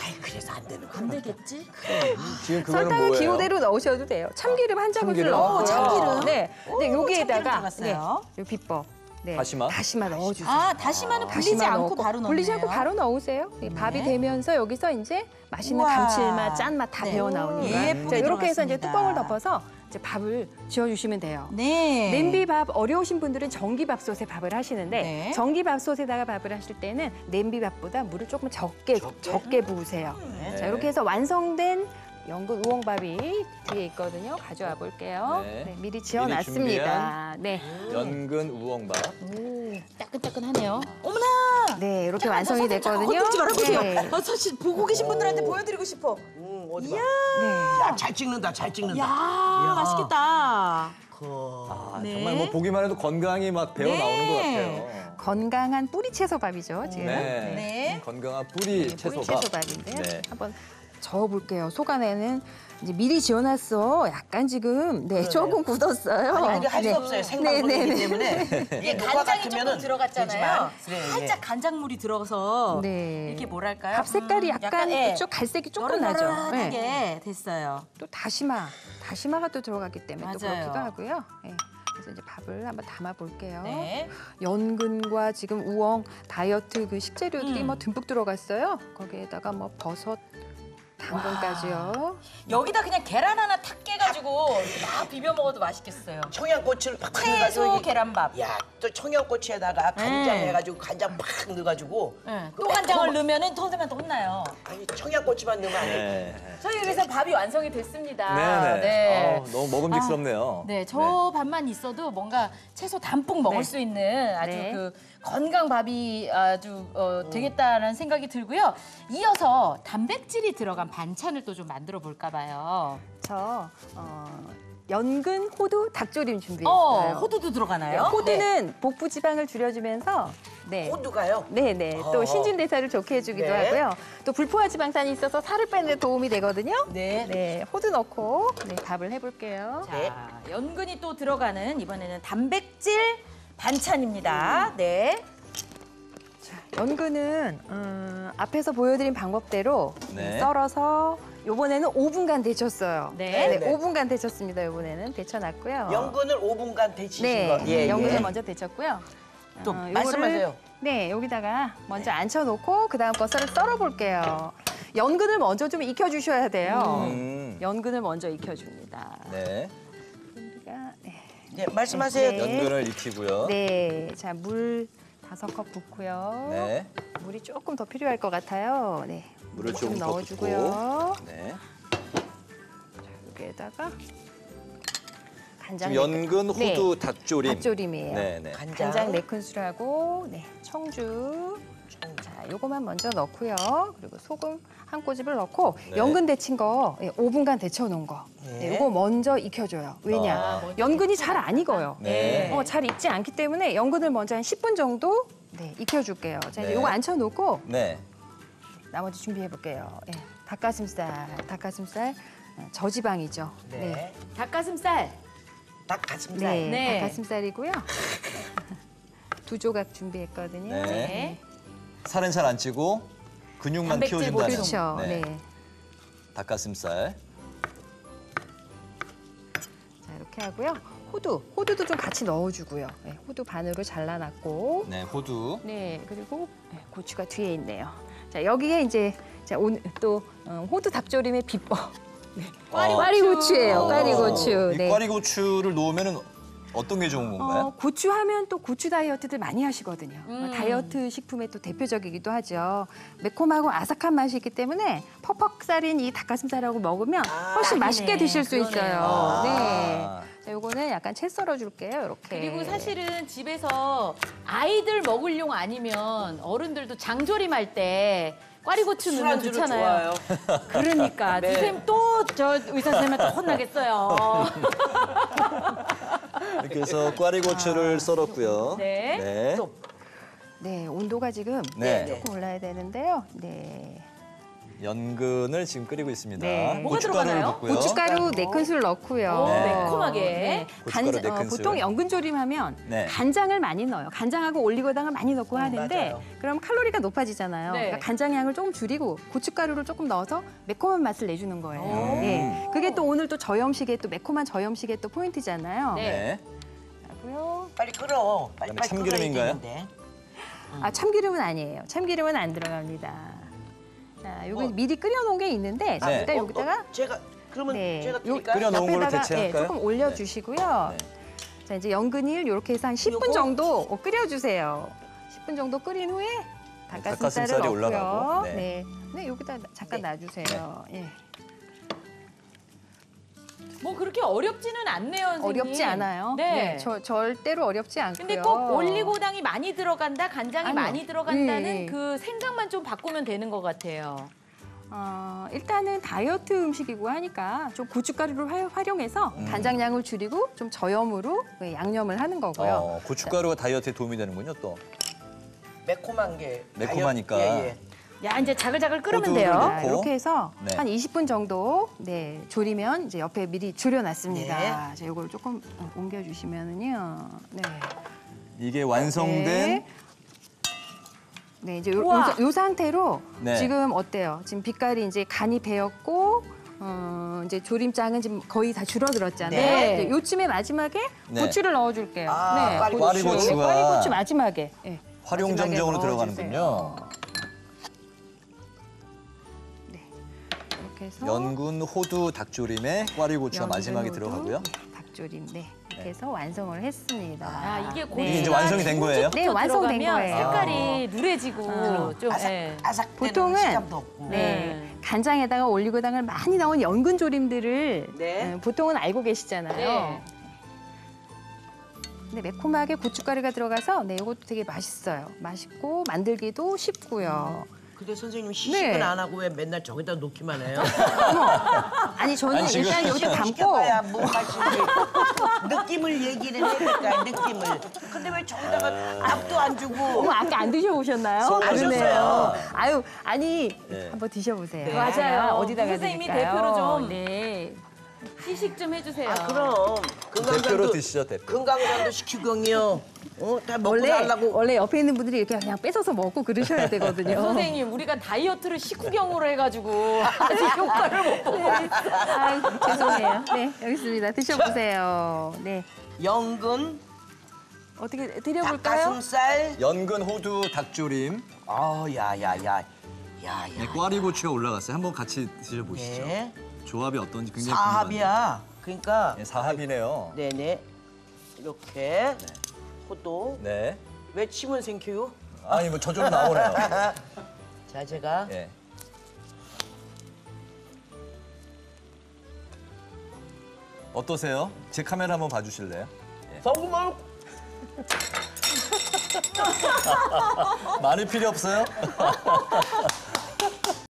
[SPEAKER 3] 아이 그래서 안 되는 거야.
[SPEAKER 2] 안 되겠지?
[SPEAKER 1] 지금 그거는
[SPEAKER 7] 설탕은
[SPEAKER 1] 뭐예요?
[SPEAKER 7] 기호대로 넣으셔도 돼요. 참기름 한 작은술
[SPEAKER 1] 참기름?
[SPEAKER 7] 넣고.
[SPEAKER 2] 참기름?
[SPEAKER 7] 네. 근데 여기에다가
[SPEAKER 2] 참기름 들어갔어요.
[SPEAKER 7] 이 비법. 네.
[SPEAKER 1] 다시마?
[SPEAKER 7] 다시마 넣어주세요.
[SPEAKER 2] 아, 다시마는 불리지
[SPEAKER 7] 다시마
[SPEAKER 2] 않고
[SPEAKER 7] 넣고,
[SPEAKER 2] 바로 넣네요.
[SPEAKER 7] 불리지 않고 바로 넣으세요. 이 밥이 되면서 여기서 이제 맛있는
[SPEAKER 2] 우와.
[SPEAKER 7] 감칠맛, 짠맛 다
[SPEAKER 2] 네.
[SPEAKER 7] 배어 나오니까.
[SPEAKER 2] 예쁘게
[SPEAKER 7] 자, 이렇게 해서 이제
[SPEAKER 2] 들어갔습니다.
[SPEAKER 7] 뚜껑을 덮어서 이제 밥을 지어주시면 돼요.
[SPEAKER 2] 네.
[SPEAKER 7] 냄비밥 어려우신 분들은 전기밥솥에 밥을 하시는데
[SPEAKER 2] 네.
[SPEAKER 7] 전기밥솥에다가 밥을 하실 때는 냄비밥보다 물을 조금 적게 부으세요.
[SPEAKER 2] 네.
[SPEAKER 7] 자, 이렇게 해서 완성된 연근 우엉밥이 뒤에 있거든요. 가져와 볼게요.
[SPEAKER 1] 네.
[SPEAKER 7] 네, 미리 지어놨습니다. 네.
[SPEAKER 1] 연근 우엉밥.
[SPEAKER 2] 따끈따끈하네요. 어머나!
[SPEAKER 7] 네, 이렇게 완성이 됐거든요.
[SPEAKER 2] 건들지 말아보세요.
[SPEAKER 7] 네.
[SPEAKER 2] 사실 보고 계신 분들한테 보여드리고 싶어.
[SPEAKER 3] 어디 봐.
[SPEAKER 7] 네.
[SPEAKER 3] 야, 잘 찍는다, 잘 찍는다.
[SPEAKER 2] 야, 맛있겠다.
[SPEAKER 1] 아,
[SPEAKER 2] 네.
[SPEAKER 1] 정말 뭐 보기만 해도 건강이 막 배어
[SPEAKER 2] 네.
[SPEAKER 1] 나오는 것 같아요.
[SPEAKER 7] 건강한 뿌리 채소밥이죠, 지금.
[SPEAKER 1] 네.
[SPEAKER 2] 네.
[SPEAKER 1] 건강한 뿌리 채소밥.
[SPEAKER 7] 뿌리 채소밥인데요.
[SPEAKER 1] 네.
[SPEAKER 7] 한번 저어볼게요. 속 안에는 이제 미리 지어놨어. 약간 지금 조금 굳었어요.
[SPEAKER 3] 아니 근데 할 수
[SPEAKER 7] 네.
[SPEAKER 3] 없어요. 생방송이기 때문에 이게 녹화
[SPEAKER 2] 간장이 조금
[SPEAKER 3] 같으면은
[SPEAKER 2] 들어갔잖아요.
[SPEAKER 3] 되지만, 네,
[SPEAKER 2] 살짝 간장물이 들어가서
[SPEAKER 7] 네.
[SPEAKER 2] 이렇게 뭐랄까요?
[SPEAKER 7] 밥 색깔이 약간
[SPEAKER 2] 예,
[SPEAKER 7] 좀 갈색이 조금 나죠.
[SPEAKER 2] 노릇노릇하게
[SPEAKER 7] 네.
[SPEAKER 2] 됐어요.
[SPEAKER 7] 또 다시마가 또 들어갔기 때문에 또
[SPEAKER 2] 맞아요.
[SPEAKER 7] 그렇기도 하고요. 네. 그래서 이제 밥을 한번 담아 볼게요.
[SPEAKER 2] 네.
[SPEAKER 7] 연근과 지금 우엉 다이어트 그 식재료들이 뭐 듬뿍 들어갔어요. 거기에다가 뭐 버섯, 당근까지요.
[SPEAKER 2] 여기다 그냥 계란 하나 탁 깨가지고 막 비벼 먹어도 맛있겠어요.
[SPEAKER 3] 청양고추를 팍
[SPEAKER 2] 채소
[SPEAKER 3] 넣어가지고
[SPEAKER 2] 계란밥.
[SPEAKER 3] 야, 또 청양고추에다가 간장 해가지고 간장 팍 넣어가지고
[SPEAKER 2] 네. 또 간장을 넣으면 선생님한테 혼나요.
[SPEAKER 3] 아니 청양고추만 넣으면 안 돼.
[SPEAKER 1] 네.
[SPEAKER 2] 저희 그래서 밥이 완성이 됐습니다.
[SPEAKER 1] 네네.
[SPEAKER 2] 네.
[SPEAKER 1] 너무 먹음직스럽네요.
[SPEAKER 2] 네, 저 밥만 있어도 뭔가 채소 담뿍 먹을
[SPEAKER 7] 네.
[SPEAKER 2] 수 있는 아주
[SPEAKER 7] 네.
[SPEAKER 2] 그 건강 밥이 아주 되겠다라는 생각이 들고요. 이어서 단백질이 들어간 반찬을 또 좀 만들어 볼까 봐요.
[SPEAKER 7] 저 연근 호두 닭조림 준비했어요.
[SPEAKER 2] 호두도 들어가나요?
[SPEAKER 7] 호두는 복부 지방을 줄여주면서 네.
[SPEAKER 3] 호두가요?
[SPEAKER 7] 네네. 또 신진대사를 좋게 해주기도
[SPEAKER 3] 네.
[SPEAKER 7] 하고요. 또 불포화 지방산이 있어서 살을 빼는 데 도움이 되거든요.
[SPEAKER 2] 네.
[SPEAKER 7] 네. 호두 넣고 네, 밥을 해볼게요.
[SPEAKER 2] 자, 연근이 또 들어가는 이번에는 단백질 반찬입니다. 네.
[SPEAKER 7] 연근은 앞에서 보여드린 방법대로
[SPEAKER 1] 네.
[SPEAKER 7] 썰어서 요번에는 5분간 데쳤어요.
[SPEAKER 2] 네.
[SPEAKER 7] 5분간 데쳤습니다. 요번에는 데쳐놨고요.
[SPEAKER 3] 연근을 5분간 데치신
[SPEAKER 7] 네,
[SPEAKER 3] 거. 예,
[SPEAKER 7] 연근을
[SPEAKER 3] 예.
[SPEAKER 7] 먼저 데쳤고요.
[SPEAKER 3] 또
[SPEAKER 7] 요거를,
[SPEAKER 3] 말씀하세요.
[SPEAKER 7] 네, 여기다가 먼저 앉혀놓고 그다음 거 썰어볼게요. 연근을 먼저 좀 익혀주셔야 돼요. 연근을 먼저 익혀줍니다.
[SPEAKER 1] 네.
[SPEAKER 7] 우리가
[SPEAKER 3] 네, 말씀하세요.
[SPEAKER 7] 네.
[SPEAKER 1] 연근을 익히고요.
[SPEAKER 7] 네, 자, 물 5컵 붓고요.
[SPEAKER 1] 네.
[SPEAKER 7] 물이 조금 더 필요할 것 같아요. 네,
[SPEAKER 1] 물을
[SPEAKER 7] 좀
[SPEAKER 1] 조금 더
[SPEAKER 7] 넣어주고요.
[SPEAKER 1] 붓고. 네.
[SPEAKER 7] 여기에다가 간장
[SPEAKER 1] 지금 연근,
[SPEAKER 7] 네,
[SPEAKER 1] 호두, 닭조림.
[SPEAKER 7] 닭조림이에요.
[SPEAKER 1] 네, 네.
[SPEAKER 7] 간장 4큰술하고 네, 청주. 자, 요거만 먼저 넣고요. 그리고 소금 한 꼬집을 넣고
[SPEAKER 1] 네.
[SPEAKER 7] 연근 데친 거 5분간 데쳐놓은 거. 네, 요거 먼저 익혀줘요. 왜냐?
[SPEAKER 1] 아.
[SPEAKER 7] 연근이 잘 안 익어요.
[SPEAKER 1] 네.
[SPEAKER 7] 잘 익지 않기 때문에 연근을 먼저 한 10분 정도 익혀줄게요. 자, 이제
[SPEAKER 1] 네.
[SPEAKER 7] 요거 앉혀놓고
[SPEAKER 1] 네.
[SPEAKER 7] 나머지 준비해볼게요. 예, 닭가슴살 저지방이죠.
[SPEAKER 3] 네.
[SPEAKER 2] 닭가슴살.
[SPEAKER 3] 닭가슴살.
[SPEAKER 7] 네,
[SPEAKER 2] 네.
[SPEAKER 7] 닭가슴살이고요. 2조각 준비했거든요.
[SPEAKER 1] 네.
[SPEAKER 2] 네.
[SPEAKER 1] 살은 잘 안 찌고 근육만
[SPEAKER 2] 단백질
[SPEAKER 1] 키워준다는.
[SPEAKER 7] 그렇죠. 네.
[SPEAKER 1] 닭가슴살.
[SPEAKER 7] 자, 이렇게 하고요. 호두도 좀 같이 넣어주고요. 네, 호두 반으로 잘라놨고,
[SPEAKER 1] 네, 호두.
[SPEAKER 7] 네, 그리고 고추가 뒤에 있네요. 자, 여기에 이제 오늘 또 호두 닭조림의 비법. 꽈리고추예요. 꽈리고추.
[SPEAKER 1] 이
[SPEAKER 7] 네.
[SPEAKER 1] 꽈리고추를 놓으면은 어떤 게 좋은 건가요?
[SPEAKER 7] 고추 하면 또 고추 다이어트들 많이 하시거든요. 다이어트 식품의 또 대표적이기도 하죠. 매콤하고 아삭한 맛이 있기 때문에 퍽퍽 쌀인 이 닭가슴살하고 먹으면 훨씬 맛있게 드실 수 있어요. 네. 자, 요거는 약간 채 썰어줄게요. 이렇게.
[SPEAKER 2] 그리고 사실은 집에서 아이들 먹을용 아니면 어른들도 장조림할 때 꽈리고추 넣으면
[SPEAKER 3] 술안주로
[SPEAKER 2] 좋잖아요.
[SPEAKER 3] 좋아요.
[SPEAKER 2] 그러니까
[SPEAKER 3] 네.
[SPEAKER 2] 선생님 또 저 의사 선생님한테 혼나겠어요.
[SPEAKER 1] 이렇게 해서 꽈리고추를 썰었고요.
[SPEAKER 2] 네.
[SPEAKER 1] 네.
[SPEAKER 3] 또
[SPEAKER 7] 네, 온도가 지금
[SPEAKER 1] 네.
[SPEAKER 7] 조금 올라야 되는데요. 네.
[SPEAKER 1] 연근을 지금 끓이고 있습니다.
[SPEAKER 7] 네.
[SPEAKER 2] 뭐가
[SPEAKER 1] 고춧가루를
[SPEAKER 2] 들어가나요?
[SPEAKER 1] 붓고요.
[SPEAKER 7] 고춧가루 4큰술 넣고요.
[SPEAKER 2] 오, 매콤하게.
[SPEAKER 7] 네.
[SPEAKER 1] 고춧가루 4큰술.
[SPEAKER 7] 보통 연근조림하면
[SPEAKER 1] 네.
[SPEAKER 7] 간장을 많이 넣어요. 간장하고 올리고당을 많이 넣고 하는데
[SPEAKER 3] 맞아요.
[SPEAKER 7] 그럼 칼로리가 높아지잖아요.
[SPEAKER 2] 네.
[SPEAKER 7] 그러니까 간장 양을 조금 줄이고 고춧가루를 조금 넣어서 매콤한 맛을 내주는 거예요. 네. 그게 또 오늘 또 저염식의 또 매콤한 저염식의 또 포인트잖아요.
[SPEAKER 2] 네.
[SPEAKER 1] 네.
[SPEAKER 7] 하고요.
[SPEAKER 3] 빨리 끓어. 빨리
[SPEAKER 1] 그다음에 참기름인가요?
[SPEAKER 3] 끓어야 되는데.
[SPEAKER 7] 아, 참기름은 아니에요. 참기름은 안 들어갑니다. 자, 여기
[SPEAKER 3] 뭐.
[SPEAKER 7] 미리 끓여놓은 게 있는데 자,
[SPEAKER 1] 네.
[SPEAKER 7] 일단 여기다가
[SPEAKER 3] 제가 그러면
[SPEAKER 7] 네.
[SPEAKER 3] 제가
[SPEAKER 7] 요-
[SPEAKER 3] 드릴까요?
[SPEAKER 1] 끓여놓은 걸로
[SPEAKER 7] 옆에다가
[SPEAKER 1] 대체할까요?
[SPEAKER 7] 조금 올려주시고요.
[SPEAKER 1] 네.
[SPEAKER 7] 자, 이제 연근을 이렇게 해서 한 10분
[SPEAKER 3] 요거?
[SPEAKER 7] 정도 끓여주세요. 10분 정도 끓인 후에 닭가슴살을
[SPEAKER 1] 닭가슴살이
[SPEAKER 7] 넣고요.
[SPEAKER 1] 올라가고, 네.
[SPEAKER 7] 네. 네, 여기다 잠깐 놔주세요. 예.
[SPEAKER 2] 뭐 그렇게 어렵지는 않네요, 선생님.
[SPEAKER 7] 어렵지 않아요.
[SPEAKER 2] 네.
[SPEAKER 7] 절대로 어렵지 않고요.
[SPEAKER 2] 근데 꼭 올리고당이 많이 들어간다, 간장이
[SPEAKER 7] 아니요.
[SPEAKER 2] 많이 들어간다는
[SPEAKER 7] 네.
[SPEAKER 2] 그 생각만 좀 바꾸면 되는 것 같아요.
[SPEAKER 7] 일단은 다이어트 음식이고 하니까 좀 고춧가루를 활용해서 간장량을 줄이고 좀 저염으로 양념을 하는 거고요.
[SPEAKER 1] 고춧가루가 다이어트에 도움이 되는군요, 또.
[SPEAKER 3] 매콤한 게
[SPEAKER 1] 매콤하니까.
[SPEAKER 3] 예.
[SPEAKER 2] 야, 이제 자글자글 끓으면
[SPEAKER 1] 호두를
[SPEAKER 2] 돼요.
[SPEAKER 1] 넣고.
[SPEAKER 7] 자, 이렇게 해서
[SPEAKER 1] 네.
[SPEAKER 7] 한 20분 정도 졸이면 이제 옆에 미리 졸여놨습니다.
[SPEAKER 3] 네.
[SPEAKER 7] 자, 이걸 조금 옮겨주시면은요. 네.
[SPEAKER 1] 이게 완성된
[SPEAKER 7] 네, 이제
[SPEAKER 2] 우와.
[SPEAKER 7] 요 상태로
[SPEAKER 1] 네.
[SPEAKER 7] 지금 어때요? 지금 빛깔이 이제 간이 배었고 이제 조림장은 지금 거의 다 줄어들었잖아요.
[SPEAKER 2] 네.
[SPEAKER 7] 이제 요쯤에 마지막에
[SPEAKER 1] 네.
[SPEAKER 7] 고추를 넣어줄게요.
[SPEAKER 3] 아,
[SPEAKER 1] 꽈리고추가
[SPEAKER 7] 꽈리고추 마지막에. 네.
[SPEAKER 1] 활용점정으로
[SPEAKER 7] 마지막에
[SPEAKER 1] 들어가는군요.
[SPEAKER 7] 넣어주세요. 네, 이렇게 해서
[SPEAKER 1] 연근, 호두, 닭조림에 꽈리고추가
[SPEAKER 7] 연근,
[SPEAKER 1] 마지막에
[SPEAKER 7] 호두,
[SPEAKER 1] 들어가고요.
[SPEAKER 7] 네, 닭조림, 네. 이렇게 해서 완성을 했습니다.
[SPEAKER 2] 아, 이게
[SPEAKER 7] 네.
[SPEAKER 2] 고추가
[SPEAKER 1] 이게 이제 완성이 된 거예요?
[SPEAKER 7] 네, 완성된
[SPEAKER 2] 들어가면
[SPEAKER 7] 거예요.
[SPEAKER 2] 색깔이 누래지고 좀
[SPEAKER 3] 아삭
[SPEAKER 7] 보통은
[SPEAKER 3] 식감도 없고.
[SPEAKER 7] 네. 간장에다가 올리고당을 많이 넣은 연근 조림들을
[SPEAKER 3] 네.
[SPEAKER 7] 보통은 알고 계시잖아요.
[SPEAKER 2] 네.
[SPEAKER 7] 근데 매콤하게 고춧가루가 들어가서 네, 이것도 되게 맛있어요. 맛있고 만들기도 쉽고요.
[SPEAKER 3] 근데 선생님 시식은
[SPEAKER 7] 네.
[SPEAKER 3] 안 하고 왜 맨날 저기다 놓기만 해요?
[SPEAKER 7] 아니 저는
[SPEAKER 1] 아니, 지금
[SPEAKER 7] 일단 여기 담고
[SPEAKER 3] 시켜봐야 뭐 맛인지 느낌을 얘기를 해니까 느낌을. 근데 왜 저기다가 밥도 안 주고?
[SPEAKER 7] 어머, 아까 안 드셔보셨나요?
[SPEAKER 1] 안
[SPEAKER 7] 그러네요. 아유, 아니
[SPEAKER 1] 네.
[SPEAKER 7] 한번 드셔보세요.
[SPEAKER 2] 맞아요.
[SPEAKER 7] 어디다가
[SPEAKER 2] 선생님이
[SPEAKER 7] 드릴까요?
[SPEAKER 2] 대표로 좀.
[SPEAKER 7] 네.
[SPEAKER 2] 시식 좀 해주세요.
[SPEAKER 3] 그럼
[SPEAKER 1] 대표로
[SPEAKER 3] 건강상도
[SPEAKER 1] 드시죠, 대표.
[SPEAKER 3] 건강상도 시키경이요. 다 먹고
[SPEAKER 7] 원래
[SPEAKER 3] 살라고.
[SPEAKER 7] 원래 옆에 있는 분들이 이렇게 그냥 뺏어서 먹고 그러셔야 되거든요.
[SPEAKER 2] 선생님, 우리가 다이어트를 식후경으로 해가지고 아직 효과를 못 보고 있어.
[SPEAKER 7] 아, 죄송해요. 네, 여기 있습니다. 드셔보세요. 네,
[SPEAKER 3] 연근,
[SPEAKER 7] 어떻게 드려볼까요?
[SPEAKER 3] 닭가슴살.
[SPEAKER 1] 연근 호두 닭조림,
[SPEAKER 3] 야야야야.
[SPEAKER 1] 네, 꽈리고추가 올라갔어요. 한번 같이 드셔보시죠.
[SPEAKER 3] 네.
[SPEAKER 1] 조합이 어떤지 굉장히
[SPEAKER 3] 사합이야. 그러니까
[SPEAKER 1] 네, 사합이네요.
[SPEAKER 3] 네네. 이렇게 호도.
[SPEAKER 1] 네.
[SPEAKER 3] 왜 침을 생겨요?
[SPEAKER 1] 아니 뭐 저절로 나오네요.
[SPEAKER 3] 자, 제가
[SPEAKER 1] 예. 어떠세요? 제 카메라 한번 봐주실래요?
[SPEAKER 3] 소금을
[SPEAKER 1] 많이 필요 없어요?